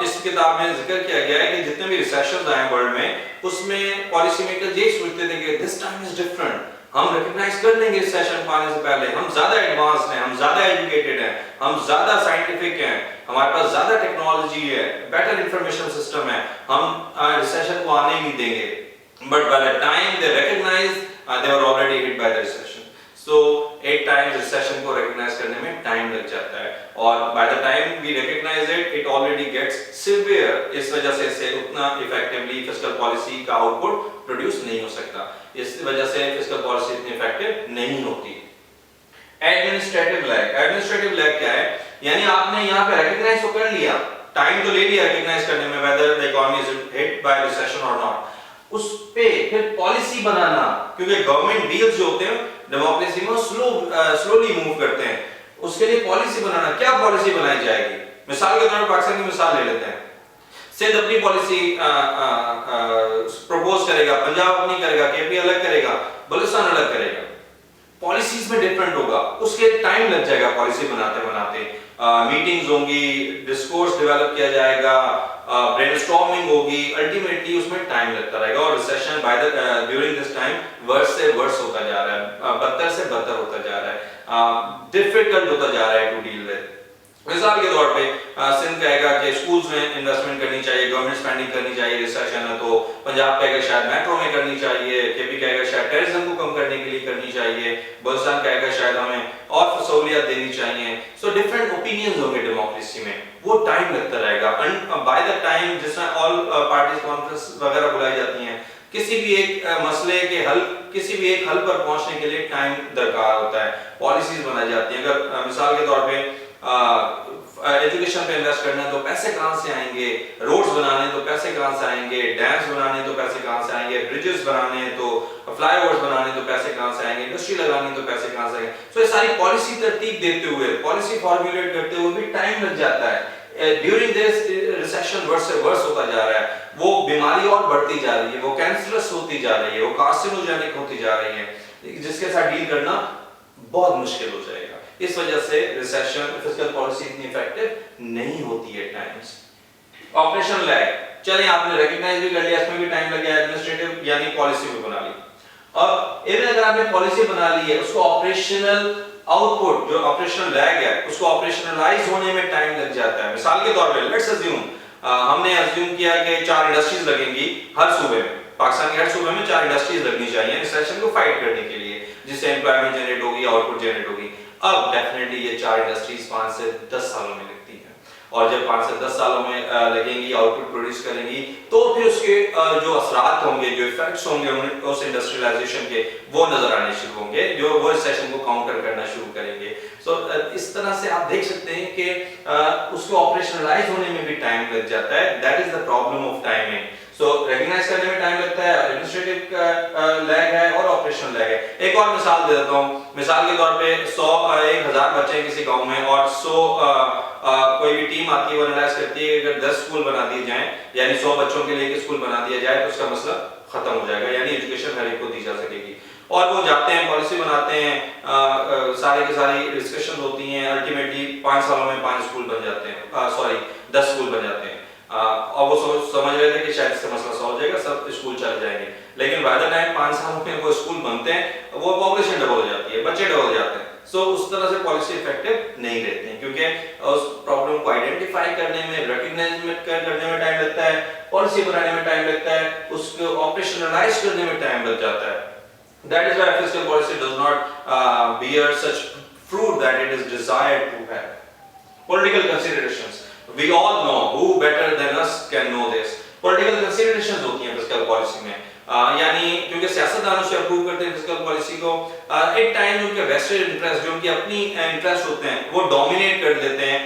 इस किताब में जिक्र किया गया है कि जितने भी रिसेशंस आए वर्ल्ड में, उसमें पॉलिसी मेकर्स ये सोचते थे कि दिस टाइम इज डिफरेंट, हम रिकॉग्नाइज कर लेंगे रिसेशन पाने से पहले, हम ज्यादा एडवांस्ड हैं, हम ज्यादा एजुकेटेड हैं, हम ज्यादा साइंटिफिक हैं, हमारे पास ज्यादा टेक्नोलॉजी है, बेटर इंफॉर्मेशन सिस्टम है, हम रिसेशन को आने ही नहीं देंगे. But by the time they recognise they were already hit by the recession. So 8 times recession को recognize करने में time लग जाता है, और by the time we recognize it, it already gets severe. इस वजह से उतना effectively fiscal policy का output produce नहीं हो सकता. इस वजह से fiscal policy इतनी effective नहीं होती. Administrative lag क्या है? यानी आपने यहाँ पे recognize तो कर लिया, time तो ले लिया recognize करने में whether the economy is hit by recession or not. उस पे फिर पॉलिसी बनाना, क्योंकि गवर्नमेंट डील्स जो होते हैं डेमोक्रेसी में स्लोली मूव करते हैं, उसके लिए पॉलिसी बनाना, क्या पॉलिसी बनाई जाएगी. मिसाल के तौर पर पाकिस्तान की मिसाल ले लेते हैं. सिंध अपनी पॉलिसी प्रपोज करेगा, पंजाब अपनी करेगा, केपी अलग करेगा, बलूचिस्तान अलग करेगा. पॉलिसीज में डिफरेंट होगा, उसके टाइम लग जाएगा पॉलिसी बनाते बनाते. मीटिंग्स होंगी, डिस्कोर्स डेवलप किया जाएगा, ब्रेनस्टॉर्मिंग होगी, अल्टीमेटली उसमें टाइम लगता रहेगा. और recession by the during this time worse से वर्स होता जा रहा है, बदतर से बदतर होता जा रहा है, डिफिकल्ट होता जा रहा है टू डील विद. मिसाल के तौर पे सिंध कहेगा कि स्कूल्स में इन्वेस्टमेंट करनी चाहिए, गवर्नमेंट स्पेंडिंग करनी चाहिए रिसेशन है तो, पंजाब कहेगा शायद मेट्रो में करनी चाहिए, केपी कहेगा शायद टेररिज्म को कम करने के लिए करनी चाहिए, बलूचिस्तान कहेगा शायद हमें और सहूलियत देनी चाहिए. सो डिफरेंट ओपिनियंस होंगे डेमोक्रेसी में, वो टाइम लगता रहेगा. एंड बाय द टाइम जिसमें ऑल पार्टीज कॉन्फ्रेंस वगैरह बुलाई जाती हैं, किसी भी एक मसले के हल, किसी भी एक हल पर पहुंचने के लिए टाइम दरकार होता है, पॉलिसीज बनाई जाती हैं. अगर मिसाल के तौर पे एजुकेशन पे इन्वेस्ट करना है तो पैसे कहां से आएंगे, रोड्स बनाने तो पैसे कहां से आएंगे, डैम्स बनाने तो पैसे कहां से आएंगे, ब्रिजेस बनाने हैं तो, फ्लाईओवर्स बनाने तो पैसे कहां से आएंगे, इंडस्ट्री लगानी तो पैसे कहां से आएंगे. सो ये सारी पॉलिसी तरतीब देते हुए, पॉलिसी फॉर्मुलेट करते हुए भी टाइम लग जाता है. ड्यूरिंग दिस रिसेशन वर्स से वर्स होता जा रहा है, वो बीमारी और बढ़ती जा रही है, वो कैंसरस होती जा रही है, वो कार्सिनोजेनिक होती जा रही है, जिसके साथ डील करना बहुत मुश्किल हो जाएगा. इस वजह से रिसेशन फिस्कल पॉलिसी इतनी इफेक्टिव नहीं होती है टाइम्स. ऑपरेशन लैग, चलिए आपने रिकॉग्नाइज भी कर लिया, इसमें भी टाइम लग गया, एडमिनिस्ट्रेटिव यानी पॉलिसी भी बना ली. अब इवन अगर आपने पॉलिसी बना ली है, उसको ऑपरेशनल आउटपुट जो ऑपरेशनल लैग है, उसको ऑपरेशनलाइज होने में टाइम लग जाता है. मिसाल के तौर पे लेट्स अज्यूम, हमने अज्यूम किया कि 4 इंडस्ट्रीज लगेंगी हर सूबे में, पाकिस्तान के हर सूबे में 4 इंडस्ट्रीज लगनी चाहिए रिसेशन को फाइट करने के लिए, जिससे एम्प्लॉयमेंट जनरेट होगी, आउटपुट जनरेट होगी. अब डेफिनेटली ये 4 इंडस्ट्रीज 5 से 10 सालों में लगती हैं, और जब 5 से 10 सालों में लगेंगी, आउटपुट प्रोड्यूस करेंगी, तो फिर उसके जो असरात होंगे, जो इफेक्ट्स होंगे उस इंडस्ट्रियलाइजेशन के, वो नजर आने शुरू होंगे, जो वो रिसेशन को काउंटर करना शुरू करेंगे. सो इस तरह से आप देख सकते हैं कि उसको ऑपरेशनलाइज होने में भी टाइम लग जाता है. That is the problem of timing. So recognise करने में टाइम लगता है, एडमिनिस्ट्रेटिव लैग है और ऑपरेशनल लैग है. एक और मिसाल दे देता हूं. मिसाल के तौर पे 1000 बच्चे किसी गांव में, और 100 कोई भी टीम आती है, वो एनालाइज करती है कि अगर 10 स्कूल बना दिए जाएं, यानी 100 बच्चों के लिए एक स्कूल बना दिया जाए, तो उसका मसला खत्म हो जाएगा, यानी एजुकेशन हर एक को दी जा सकेगी. और वो जाते हैं, पॉलिसी बनाते हैं, सारे के सारी डिस्कशन होती हैं, अल्टीमेटली 5 सालों में 5 स्कूल बन जाते हैं, सॉरी 10 स्कूल बन जाते हैं. और वो समझ रहे थे कि शायद इससे मसला सॉल्व हो जाएगा, सब स्कूल चल जाएंगे. लेकिन बाय द टाइम 5 सालों में वो स्कूल बनते हैं, वो पॉपुलेशन डबल हो जाती है, बच्चे डबल हो जाते हैं. सो उस तरह से पॉलिसी इफेक्टिव नहीं रहती है, क्योंकि उस प्रॉब्लम को आइडेंटिफाई करने में, रिकॉग्नाइज करने में टाइम लगता है, पॉलिसी बनाने में टाइम लगता है, उसको ऑपरेशनलाइज करने में टाइम लग जाता है. That is why fiscal policy does not bear such fruit that it is desired to have. Political considerations. We all know, who better than us can know this. Political considerations होती हैं fiscal policy में. यानी क्योंकि सियासतदान उसे approve करते हैं fiscal policy को, एक टाइम उनके वेस्टेड इंटरेस्ट, जो उनके अपनी इंटरेस्ट होते हैं, वो डोमिनेट कर देते हैं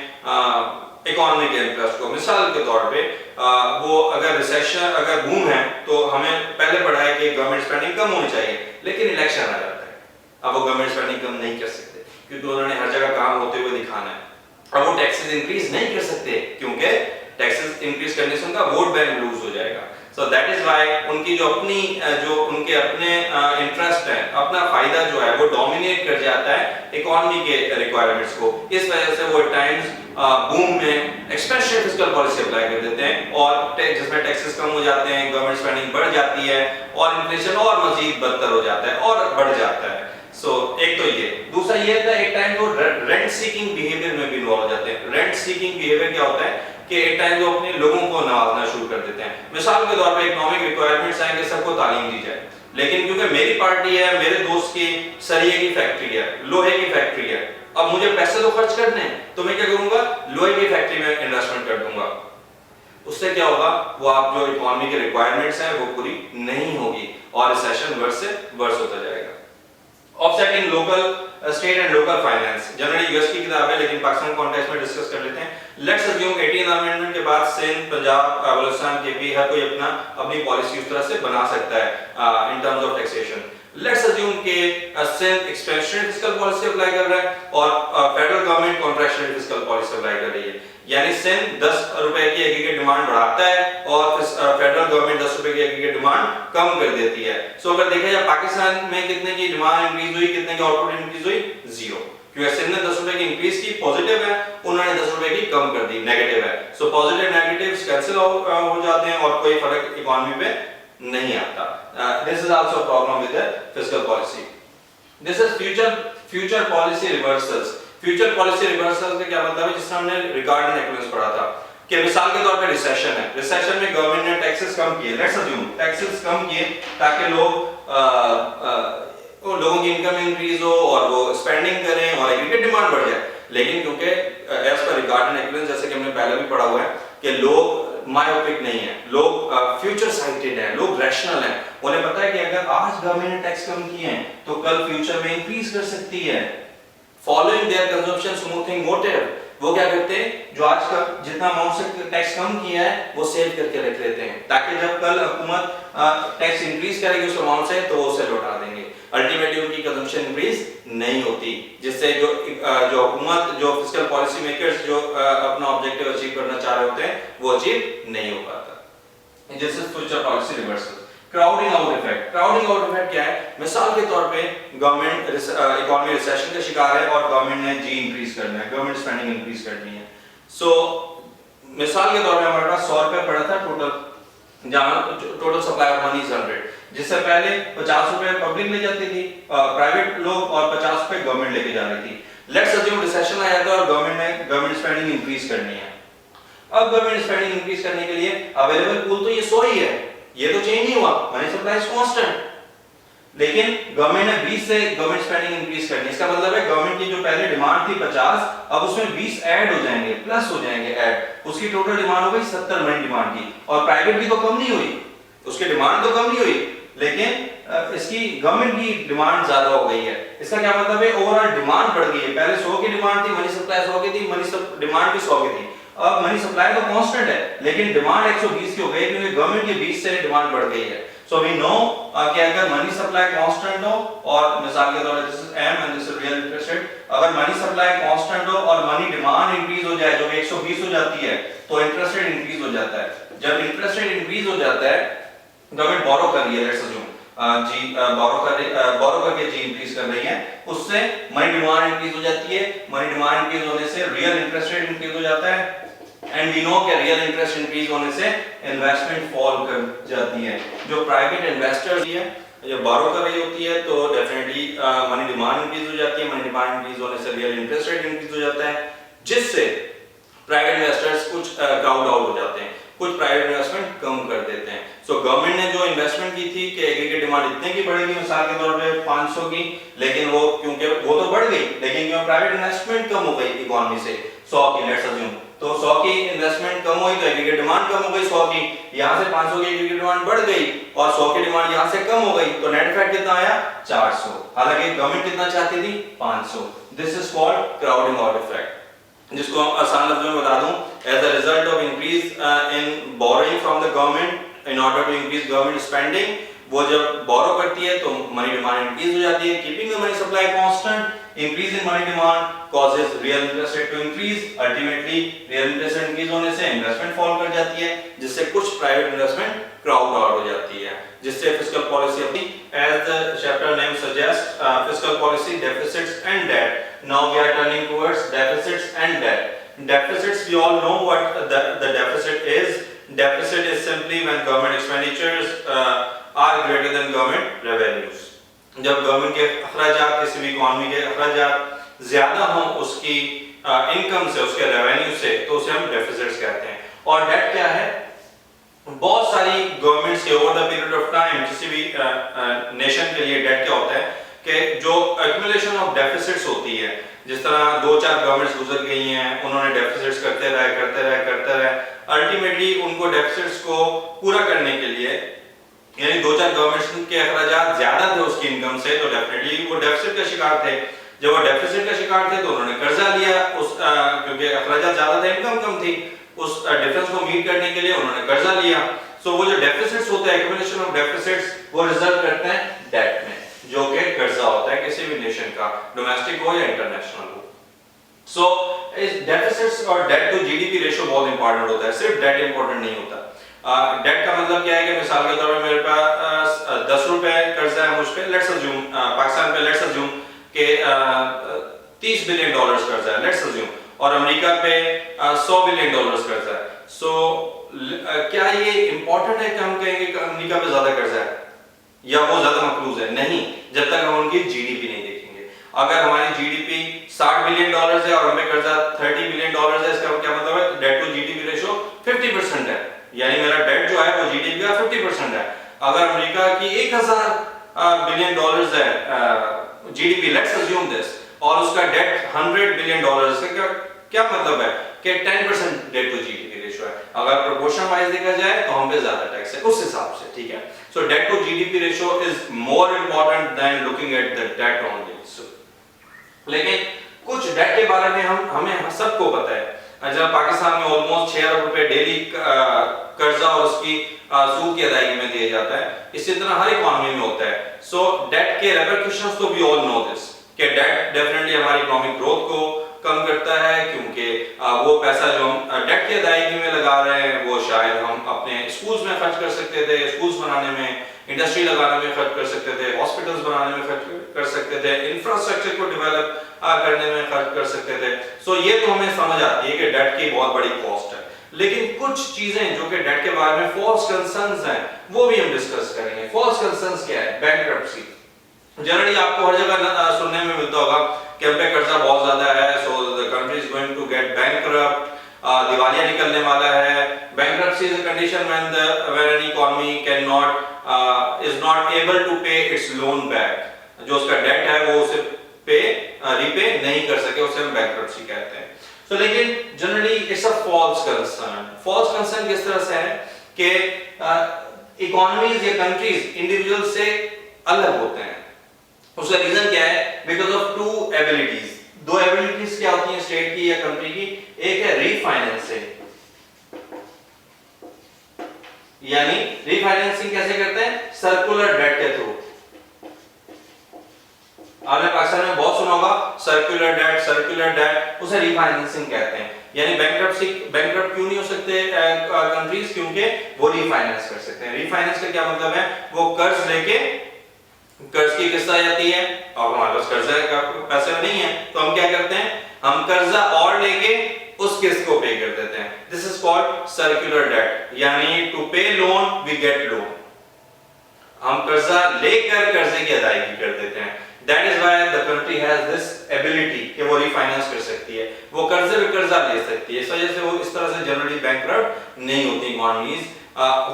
इकोनॉमी के इंटरेस्ट को। मिसाल के तौर पे वो अगर रिसेशन अगर बूम है तो हमें पहले पढ़ा है कि गवर्नमेंट स्पेंडिंग कम होनी चाहिए, लेकिन इलेक्शन आ जाता है, अब वो गवर्नमेंट स्पेंडिंग कम नहीं कर सकते क्योंकि उन्होंने हर जगह काम होते हुए दिखाना है। अब वो टैक्सेस इंक्रीज नहीं कर सकते क्योंकि टैक्सेस इंक्रीज करने से उनका वोट बैंक लूज हो जाएगा। सो दैट इज व्हाई उनकी जो उनके अपने इंटरेस्ट है, अपना फायदा जो है वो डोमिनेट कर जाता है इकोनॉमी के रिक्वायरमेंट्स को। इस वजह से वो टाइम्स बूम में एक्सपेंशन फिस्कल पॉलिसी अप्लाई कर देते हैं और जिसमें टैक्सेस कम हो जाते हैं, गवर्नमेंट स्पेंडिंग बढ़ जाती है और इन्फ्लेशन और मजीद बदतर हो जाता है और बढ़ जाता है। सो एक तो ये, दूसरा ये था एक टाइम वो रेंट सीकिंग बिहेवियर में भी इन्वॉल्व हो जाते हैं। रेंट सीकिंग बिहेवियर क्या होता है कि एक टाइम वो अपने लोगों को नवाजना शुरू कर देते हैं। मिसाल के तौर पे इकोनॉमिक रिक्वायरमेंट्स हैं कि सबको तालीम दी जाए, लेकिन क्योंकि मेरी पार्टी है, मेरे दोस्त की सरिये की फैक्ट्री है, लोहे की फैक्ट्री है, अब मुझे पैसे तो खर्च करने हैं, तो मैं क्या करूंगा, लोहे की फैक्ट्री में इन्वेस्टमेंट कर दूंगा। उससे क्या होगा, वो आप जो इकोनॉमी के रिक्वायरमेंट्स हैं वो पूरी नहीं होगी और रिसेशन वर्स से वर्स होता जाएगा। Offsetting local state and local finance generally US की किताब है, लेकिन पाकिस्तान कॉन्टेक्स्ट में डिस्कस कर लेते हैं। लेट्स अज्यूम 18 अमेंडमेंट के बाद सिंध, पंजाब, बलूचिस्तान के भी हर कोई अपनी पॉलिसी उस तरह से बना सकता है in terms of taxation. Let's assume कि Sindh expansionary fiscal policy apply कर रहा है और federal government contractionary fiscal policy apply कर रही है, यानी सिंध 10 रुपए की एग्रीगेट डिमांड बढ़ाता है और फेडरल गवर्नमेंट 10 रुपए की एग्रीगेट डिमांड कम कर देती है। सो अगर देखा जाए पाकिस्तान में कितने की डिमांड इंक्रीज हुई, कितने की आउटपुट इंक्रीज हुई, 0, क्योंकि सिंध ने 10 रुपए की इंक्रीज की पॉजिटिव है, उन्होंने 10 रुपए की कम कर दी नेगेटिव है। सो पॉजिटिव नेगेटिव्स कैंसिल हो जाते हैं और कोई फर्क इकोनॉमी पे नहीं आता। This is also a problem with the fiscal policy. This is future policy reversals. Future policy reversal का क्या मतलब है, जिसमें हमने रिगार्ड एंड एक्विवेलेंस पढ़ा था कि मिसाल के तौर पे रिसेशन है, रिसेशन में गवर्नमेंट ने टैक्सेस कम किए, लेट्स अज्यूम टैक्सेस कम किए ताकि लोगों की इनकम इंक्रीज हो और वो स्पेंडिंग करें और एग्रीगेट डिमांड बढ़ जाए, लेकिन क्योंकि as per regard and equivalence जैसे कि हमने पहले भी पढ़ा हुआ है कि लोग मायोपिक नहीं है, लोग फ्यूचर साइटेड हैं, लोग रैशनल हैं, उन्हें पता है कि अगर आज गवर्नमेंट ने टैक्स कम किए हैं तो कल फ्यूचर में इंक्रीज कर सकती है। Following their consumption smoothing motive, वो क्या करते हैं, जो आज का जितना अमाउंट से टैक्स कम किया है वो सेव करके रख लेते हैं ताकि जब कल हुकूमत टैक्स इंक्रीज करेगी उस अमाउंट से तो उसे लौटा देंगे। अल्टीमेटली उनकी कंजम्पशन इंक्रीज नहीं होती, जिससे जो हुकूमत, जो फिस्कल पॉलिसी मेकर्स जो अपना ऑब्जेक्टिव अचीव करना चाह रहे होते हैं वो अचीव नहीं हो पाता। This is future policy reversal. Crowding out effect. Crowding out effect क्या है, मिसाल के तौर पे गवर्नमेंट इकोनॉमी रिसेशन का शिकार है और गवर्नमेंट ने जी इंक्रीज करना है, गवर्नमेंट स्पेंडिंग इंक्रीज करनी है। सो मिसाल के तौर पे हमारे पास 100 रुपए पड़ा था टोटल, जहां total supply of money is 100, जिससे पहले 50 रुपए पब्लिक ले जाती थी, प्राइवेट लोग, और 50 रुपए गवर्नमेंट लेके जा रही थी। लेट्स अज्यूम रिसेशन आया था और गवर्नमेंट स्पेंडिंग इंक्रीज करनी है। अब गवर्नमेंट स्पेंडिंग इंक्रीज करने के लिए अवेलेबल पूल तो ये 100 ही है, ये तो चेंज नहीं हुआ, मनी सप्लाई इज कांस्टेंट, लेकिन गवर्नमेंट ने 20 से गवर्नमेंट स्पेंडिंग इंक्रीज करनी है। इसका मतलब है गवर्नमेंट की जो पहले डिमांड थी 50, अब उसमें 20 ऐड हो जाएंगे, प्लस हो जाएंगे ऐड, उसकी टोटल डिमांड हो गई 70 मनी डिमांड की, और प्राइवेट भी तो कम नहीं हुई, उसकी डिमांड तो कम नहीं हुई, लेकिन इसकी गवर्नमेंट की डिमांड ज्यादा हो गई है। इसका क्या मतलब है, ओवरऑल डिमांड बढ़ गई है। पहले 100 की डिमांड थी, मनी सप्लाई 100 की थी, डिमांड भी 100 की थी। अब मनी सप्लाई तो कांस्टेंट है, लेकिन डिमांड 120 की हो गई क्योंकि गवर्नमेंट की 20 से डिमांड बढ़ गई है। सो वी नो कि अगर मनी सप्लाई कांस्टेंट हो, और मिसाल के तौर पर this is M and this is real interest rate, अगर मनी सप्लाई कांस्टेंट हो और मनी डिमांड इंक्रीज हो जाए, जो 120 हो जाती है, तो इंटरेस्ट रेट इंक्रीज हो जाता है। जब इंटरेस्ट रेट इंक्रीज हो जाता है, गवर्नमेंट बोरो कर रही है, लेट्स अज्यूम बोरो करके जी इंक्रीज कर रही है, उससे मनी डिमांड इंक्रीज हो जाती है, मनी डिमांड इंक्रीज होने से रियल इंटरेस्ट रेट इंक्रीज हो जाता है, एंड वी नो कि रियल इंटरेस्ट इंक्रीज होने से इन्वेस्टमेंट फॉल कर जाती है। जो प्राइवेट इन्वेस्टर्स है, जब बोरो कर रही होती है तो डेफिनेटली मनी डिमांड इंक्रीज हो जाती है, मनी डिमांड इंक्रीज होने से रियल इंटरेस्ट रेट इंक्रीज हो जाता है, जिससे प्राइवेट इन्वेस्टर्स कुछ क्राउड आउट हो जाते हैं, कुछ प्राइवेट इन्वेस्टमेंट कम कर देते हैं। सो गवर्नमेंट ने जो इन्वेस्टमेंट की थी कि एग्रीगेट डिमांड इतने की बढ़ेगी, मिसाल के तौर पे 500 की, लेकिन वो क्योंकि वो तो बढ़ गई, लेकिन क्योंकि प्राइवेट इन्वेस्टमेंट कम हो गई इकोनॉमी से 100 की, लेट्स अज्यूम, तो 100 की इन्वेस्टमेंट कम हुई तो एग्रीगेट डिमांड कम हो गई 100 की, यहां से 500 की एग्रीगेट डिमांड बढ़ गई और 100 की डिमांड यहां से कम हो गई, तो नेट इफेक्ट कितना आया 400, हालांकि गवर्नमेंट कितना चाहती थी 500। This is called crowding out effect. जिसको आसान लफ्जों में बता दूं, as a result of increase in borrowing from the government in order to increase government spending, वो जब बोरो करती है तो मनी डिमांड इंक्रीज हो जाती है, keeping the money supply constant, increase in money demand causes real interest rate to increase, ultimately real interest rate increase होने से इन्वेस्टमेंट फॉल कर जाती है, जिससे कुछ प्राइवेट इन्वेस्टमेंट क्राउड आउट हो जाती है, जिससे फिस्कल पॉलिसी अपनी as the chapter name suggest fiscal policy deficits and debt. Now we are turning towards deficits and debt. Deficits, we all know what the deficit is. Deficit is simply when government expenditures are greater than government revenues. जब government के अखराजात, किसी भी economy के अखराजात ज्यादा हों उसकी income से, उसके रेवेन्यू से, तो उसे हम डेफिसिट्स कहते हैं. और डेट क्या है? बहुत सारी गवर्नमेंट्स के over the period of time, किसी भी नेशन के लिए डेट क्या होता है कि जो एक्यूमुलेशन ऑफ डेफिसिट्स होती है, जिस तरह 2-4 गवर्नमेंट्स गुजर गई हैं, उन्होंने डेफिसिट्स करते रहे, अल्टीमेटली उनको डेफिसिट्स को पूरा करने के लिए, यानी 2-4 गवर्नमेंट्स के अखराजात ज्यादा थे उसकी इनकम से, तो डेफिनेटली वो डेफिसिट का शिकार थे. जब वो डेफिसिट का शिकार थे तो उन्होंने कर्जा लिया, उस क्योंकि अखराजात ज्यादा थे, इनकम कम थी, उस डिफरेंस को मीट करने के लिए उन्होंने कर्जा लिया. सो वो जो डेफिसिट्स होते हैं, एक्यूमुलेशन ऑफ डेफिसिट्स, वो रिजल्ट करते हैं डेट में, जो कि कर्जा होता है किसी भी नेशन का, डोमेस्टिक हो या इंटरनेशनल हो. सो इस डेफिसिट्स और डेट टू जीडीपी रेशियो बहुत इंपॉर्टेंट होता है, सिर्फ डेट इंपॉर्टेंट नहीं होता. डेट का मतलब क्या है कि मिसाल के तौर पे मेरे पास 10 रुपए कर्जा है मुझ पे, लेट्स अज्यूम पाकिस्तान पे, लेट्स अज्यूम कि $30 बिलियन कर्जा है, लेट्स अज्यूम, और अमेरिका पे $100 बिलियन कर्जा है. सो क्या ये इंपॉर्टेंट है कि हम कहेंगे कि अमेरिका पे ज्यादा कर्जा है या वो ज्यादा मकरूज है? नहीं, जब तक हम उनकी जीडीपी नहीं देखेंगे. अगर हमारी जीडीपी $60 बिलियन है और हमें कर्जा $30 बिलियन है, इसका क्या मतलब है? डेट टू जीडीपी रेशियो 50% है, यानी मेरा डेट जो है वो जीडीपी का 50% है. अगर अमेरिका की $1000 बिलियन है जीडीपी, लेट्स अज्यूम दिस, और उसका डेट $100 बिलियन, इसका क्या मतलब है कि 10% डेट टू जीडीपी रेशियो है. अगर प्रोपोर्शन वाइज देखा जाए तो हम पे ज्यादा टैक्स है उस हिसाब से, ठीक है. So debt to GDP ratio is more important than looking at the debt only. So, लेकिन कुछ डेट के बारे में हमें सबको पता है. जब पाकिस्तान में ऑलमोस्ट 6 अरब रुपए डेली कर्जा और उसकी सूद की अदायगी में दिया जाता है, इसी तरह हर इकोनॉमी में होता है. सो डेट के रेपरकशंस तो वी ऑल नो दिस, कि डेट डेफिनेटली हमारी इकोनॉमिक ग्रोथ को कम करता है, क्योंकि वो पैसा जो हम डेट की अदायगी में लगा रहे हैं वो शायद हम अपने स्कूल्स में खर्च कर सकते थे, स्कूल्स बनाने में, इंडस्ट्री लगाने में खर्च कर सकते थे, हॉस्पिटल्स बनाने में खर्च कर सकते थे, इंफ्रास्ट्रक्चर को डेवलप करने में खर्च कर सकते थे. सो ये तो हमें समझ आती है कि डेट की बहुत बड़ी कॉस्ट है. लेकिन कुछ चीजें जो कि डेट के बारे में फॉल्स कंसर्न्स हैं, वो भी हम डिस्कस करेंगे. फॉल्स कंसर्न्स क्या है? बैंकरप्सी. जनरली आपको हर जगह सुनने में मिलता होगा कि हम पे कर्जा बहुत ज्यादा है, so the country is going to get bankrupt, दिवालिया निकलने वाला है. Bankruptcy is a condition when an economy can not is not able to pay its loan back, जो उसका डेट है वो उसे रीपे नहीं कर सके, उसे हम बैंकरप्सी कहते हैं. सो लेकिन generally it's a false concern. False concern किस तरह से है कि इकोनॉमीज या कंट्रीज इंडिविजुअल से अलग होते हैं. उसका रीजन क्या है? Because of two abilities. दो एबिलिटीज क्या होती हैं स्टेट की या कंट्री की? एक है रीफाइनेंसिंग, यानी रीफाइनेंसिंग कैसे करते हैं? सर्कुलर डेट के थ्रू. आपने पाकिस्तान में बहुत सुना होगा सर्कुलर डेट, उसे रीफाइनेंसिंग कहते हैं. यानी बैंकरप्ट क्यों नहीं हो सकते कंट्रीज? क्योंकि वो रीफाइनेंस कर सकते हैं. रीफाइनेंस का क्या मतलब है? वो कर्ज लेके, कर्ज की किस्त आ जाती है और हमारे पास कर्जा का पैसा नहीं है, तो हम क्या करते हैं? हम कर्जा और लेके उस किस्त को पे कर देते हैं. This is called circular debt, यानी टू पे लोन वी गेट लोन. हम कर्जा लेकर कर्जे की अदायगी कर देते हैं. That is why the country has this ability कि वो रिफाइनेंस कर सकती है, वो कर्जे पे कर्जा ले सकती है. इस वजह से वो इस तरह से जनरली बैंकरप्ट नहीं होती इकोनॉमीज.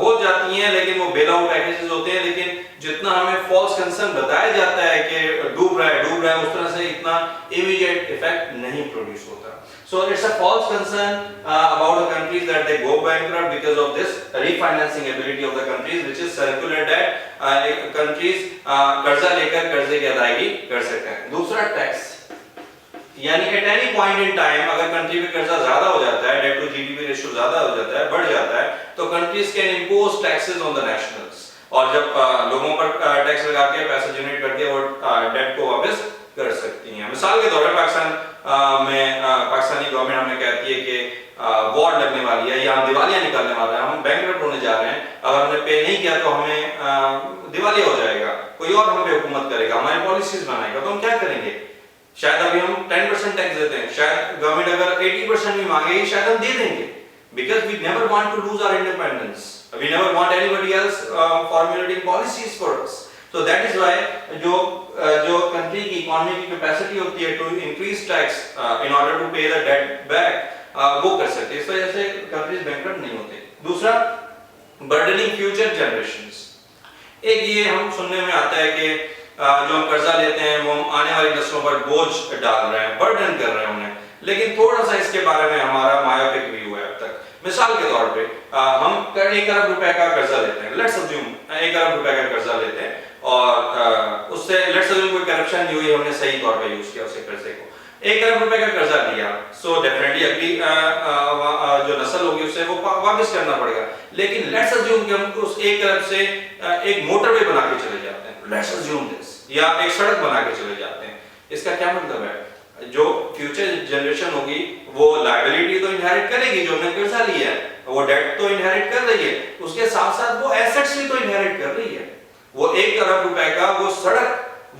हो जाती हैं लेकिन वो बेल आउट पैकेजेस होते हैं. लेकिन जितना हमें फॉल्स कंसर्न बताया जाता है कि डूब रहा है, उस तरह से इतना इमीडिएट इफेक्ट नहीं प्रोड्यूस होता. So it's a false concern about the countries that they go bankrupt because of this refinancing ability of the countries, which is circular debt. Countries कर्जा लेकर कर्जे की अदायगी कर सकते हैं. दूसरा टैक्स. यानी at any point in time अगर कंट्री में कर्जा ज्यादा हो जाता है, डेट टू जीडीपी रेशियो ज्यादा हो जाता है, बढ़ जाता है, तो countries can impose taxes on the nationals, और जब लोगों पर टैक्स लगा के पैसा जनरेट करके वो डेट को वापस कर सकती हैं। मिसाल के तौर पर पाकिस्तानी गवर्नमेंट हमें कहती है कि वॉर लगने वाली है या हम दिवालिया निकलने वाला है, हम बैंकरप्ट होने जा रहे हैं, अगर हमने पे नहीं किया तो हमें दिवालिया हो जाएगा, कोई और हम पे हुकूमत करेगा, हमारी पॉलिसीज बनाएगा, तो हम क्या करेंगे? शायद अभी हम 10% टैक्स देते हैं, शायद गवर्नमेंट अगर 80% भी मांगेगी शायद हम दे देंगे, because we never want to lose our independence, we never want anybody else formulating policies for us. So that is why जो कंट्री की इकोनॉमी की कैपेसिटी होती है to increase tax in order to pay the debt back, वो कर सकते हैं, इस वजह से कंट्रीज बैंकरप्ट नहीं होते। दूसरा, बर्डनिंग फ्यूचर जनरेशंस। एक ये हम सुनने में आता है कि जो हम कर्जा लेते हैं वो हम आने वाली नस्लों पर बोझ डाल रहे हैं, बर्डन कर रहे हैं उन्हें, लेकिन थोड़ा सा इसके बारे में हमारा मायोपिक व्यू है अब तक। मिसाल के तौर पे हम 1 अरब रुपए का कर्जा लेते हैं, लेट्स अज्यूम 1 अरब रुपए का कर्जा लेते हैं, और उससे लेट्स अज्यूम कोई करप्शन नहीं हुई, हमने सही तौर पे यूज किया उस कर्जे को, 1 अरब रुपए का कर्जा लिया, सो डेफिनेटली अगली जो नस्ल होगी उससे वो वापस करना पड़ेगा, लेकिन लेट्स अज्यूम कि हम उस 1 अरब से एक मोटरवे बना के चले जाते हैं, लेट्स अज्यूम दिस, या एक सड़क बना के चले जाते हैं। इसका क्या मतलब है? जो फ्यूचर जनरेशन होगी वो लायबिलिटी तो इनहेरिट करेगी, जो हमने कर्जा लिया है वो डेट तो इनहेरिट कर रही है, उसके साथ साथ वो एसेट्स भी तो इनहेरिट कर रही है, वो 1 अरब रुपए का वो सड़क,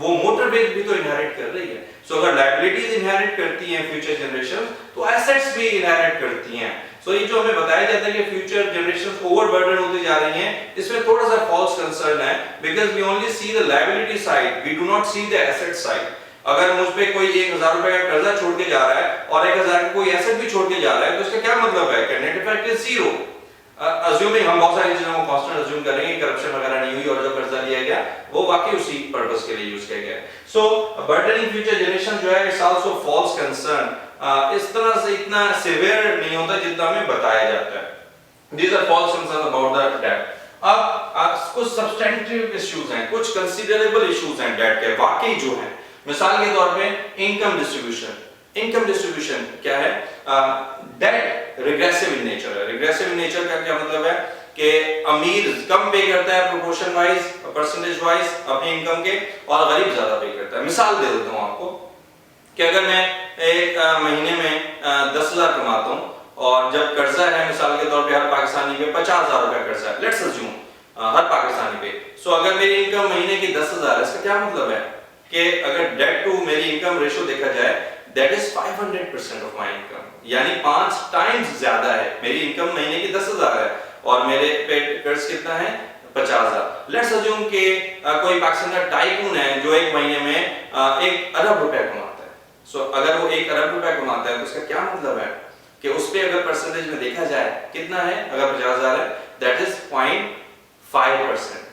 वो मोटरवे भी तो इनहेरिट कर रही है। सो अगर लायबिलिटीज इनहेरिट करती हैं फ्यूचर जनरेशन, तो एसेट्स भी इनहेरिट करती हैं। सो ये जो हमें बताया जाता है कि फ्यूचर जनरेशंस ओवरबर्डन होती जा रही हैं, इसमें थोड़ा सा फॉल्स कंसर्न है, because we only see the liability side, we do not see the asset side. अगर मुझ पे कोई 1000 रुपए का कर्जा छोड़ के जा रहा है और 1000 का कोई एसेट भी छोड़ के जा रहा है, तो इसका क्या मतलब है कि net effect is zero. Assuming हम बहुत सारी चीजों को कांस्टेंट अज्यूम करेंगे, करप्शन वगैरह नहीं हुई और जो कर्जा लिया गया वो वाकई उसी पर्पस के लिए यूज किया गया। सो बर्डनिंग फ्यूचर जनरेशन जो है इट्स आल्सो फॉल्स कंसर्न, इस तरह से इतना सिवियर नहीं होता जितना हमें बताया जाता है। These are false concern about the debt. अब कुछ सब्सटेंटिव इश्यूज हैं, कुछ कंसीडरेबल इश्यूज हैं डेट के वाकई जो हैं। मिसाल के तौर पे इनकम डिस्ट्रीब्यूशन। इनकम डिस्ट्रीब्यूशन क्या है? डेट रिग्रेसिव इन नेचर है। रिग्रेसिव इन नेचर का क्या मतलब है कि अमीर कम पे करता है प्रोपोर्शन वाइज, परसेंटेज वाइज अपनी इनकम के, और गरीब ज्यादा पे करता है। मिसाल दे देता हूं आपको कि अगर मैं एक महीने में 10,000 कमाता हूं और जब कर्जा है मिसाल के तौर पे हर पाकिस्तानी पे 50,000 रुपए कर्जा है, लेट्स अज्यूम हर पाकिस्तानी पे। सो अगर मेरी इनकम महीने की 10,000 है, इसका क्या मतलब है कि अगर डेट टू मेरी इनकम रेशियो देखा जाए, that is 500% of my income, यानी 5 टाइम्स ज्यादा है। मेरी इनकम महीने की 10,000 है और मेरे पे कर्ज कितना है? 50,000। लेट्स अज्यूम कि कोई पाकिस्तान का टाइकून है जो एक महीने में 1 अरब रुपए कमाता है। सो अगर वो 1 अरब रुपए कमाता है तो इसका क्या मतलब है कि उस पे अगर परसेंटेज में देखा जाए कितना है? अगर 50,000 है, that is 0.5%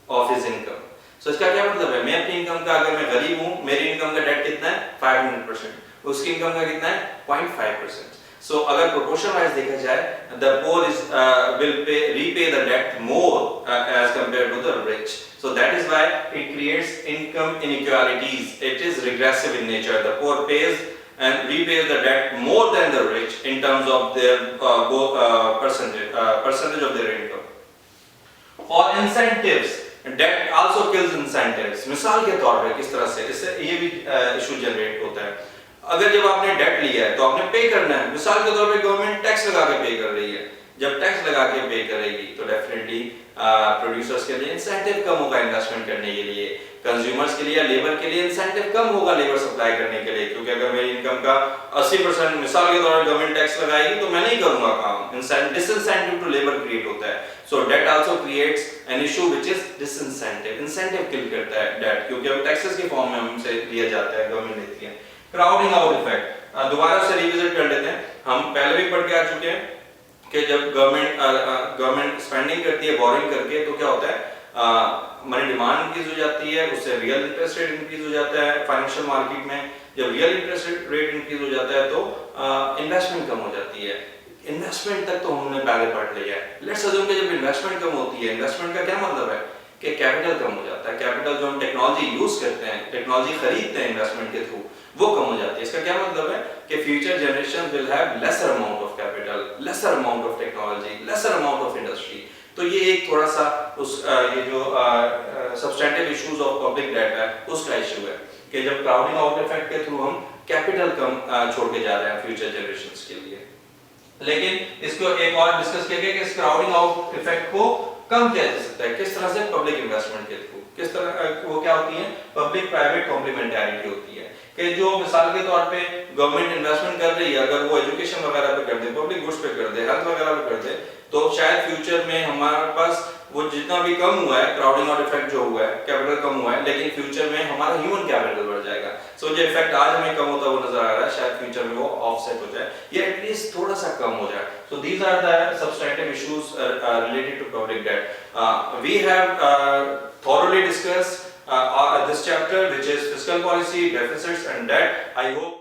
of his income. So इसका क्या मतलब है? मैं अपनी इनकम का, अगर मैं गरीब हूं, मेरी इनकम का डेट कितना है? 500%, उसकी इनकम का कितना है? 0.5%। सो अगर प्रोपोर्शन वाइज देखा जाए, the pour is will repay the debt more as compared to the rich. So that is why it creates income inequalities. It is regressive in nature. The poor pays and repays the debt more than the rich in terms of their percentage of their income. Or incentives. Debt also kills incentives. मिसाल के तौर पे किस तरह से इससे ये भी इशू जनरेट होता है। अगर जब आपने डेट लिया है तो आपने पे करना है। मिसाल के तौर पे गवर्नमेंट टैक्स लगा के पे कर रही है। जब टैक्स लगा के पे करेगी तो डेफिनेटली प्रोड्यूसर्स के लिए इंसेंटिव कम होगा इन्वेस्टमेंट करने के लिए, कंज्यूमर्स के लिए या लेबर के लिए इंसेंटिव कम होगा लेबर सप्लाई करने के लिए, क्योंकि अगर मेरी इनकम का 80% मिसाल के तौर पर गवर्नमेंट टैक्स लगाएगी तो मैं नहीं करूंगा काम। डिसइंसेंटिव टू लेबर क्रिएट होता है। So debt also creates an issue which is disincentive. Incentive kill करता है डेट, क्योंकि अब टैक्सेस के फॉर्म में हमसे लिया जाता है, गवर्नमेंट लेती है। क्राउडिंग आउट इफेक्ट दोबारा से रिविजिट कर लेते हैं। हम पहले भी पढ़ के आ चुके हैं कि जब गवर्नमेंट स्पेंडिंग करती है बोरिंग करके तो क्या होता है? मनी डिमांड इंक्रीज हो जाती है, उससे रियल इंटरेस्ट रेट इंक्रीज हो जाता है फाइनेंशियल मार्केट में। जब रियल इंटरेस्ट रेट इंक्रीज हो जाता है तो इन्वेस्टमेंट कम हो जाती है। इन्वेस्टमेंट तक तो हमने पहले पढ़ लिया है। लेट्स अज्यूम कि जब इन्वेस्टमेंट कम होती है, इन्वेस्टमेंट का क्या मतलब है कि कैपिटल कम हो जाता है, कैपिटल जो हम टेक्नोलॉजी यूज करते हैं, टेक्नोलॉजी खरीदते हैं इन्वेस्टमेंट के थ्रू, वो कम हो जाती है। इसका क्या मतलब है कि future generation will have lesser amount of capital, lesser amount of technology, lesser amount of industry. तो ये एक थोड़ा सा उस ये जो substantive issues of public debt है उसका इशू है कि जब क्राउडिंग आउट इफेक्ट के थ्रू हम कैपिटल कम छोड़ के जा रहे हैं फ्यूचर जनरेशंस के लिए। लेकिन इसको एक और डिस्कस किया गया कि इस क्राउडिंग आउट इफेक्ट को कम किया जा सकता है किस तरह से, पब्लिक इन्वेस्टमेंट के थ्रू। किस तरह वो क्या होती है, पब्लिक प्राइवेट कॉम्प्लीमेंटैरिटी होती है कि जो मिसाल के तौर पे गवर्नमेंट इन्वेस्टमेंट कर रही है, अगर वो एजुकेशन वगैरह पे कर दे, पब्लिक गुड्स पे कर दे, हेल्थ वगैरह पे कर दे, तो शायद फ्यूचर में हमारे पास वो जितना भी कम हुआ है क्राउडिंग आउट इफेक्ट जो हुआ है, कैपिटल कम हुआ है, लेकिन फ्यूचर में हमारा ह्यूमन कैपिटल बढ़ जाएगा। सो जो इफेक्ट आज हमें कम होता हुआ नजर आ रहा है, शायद फ्यूचर में वो ऑफसेट हो जाए या एटलीस्ट थोड़ा सा कम हो जाए। So these are the substantive issues related to public debt. We have thoroughly discussed this chapter, which is fiscal policy, deficits and debt. I hope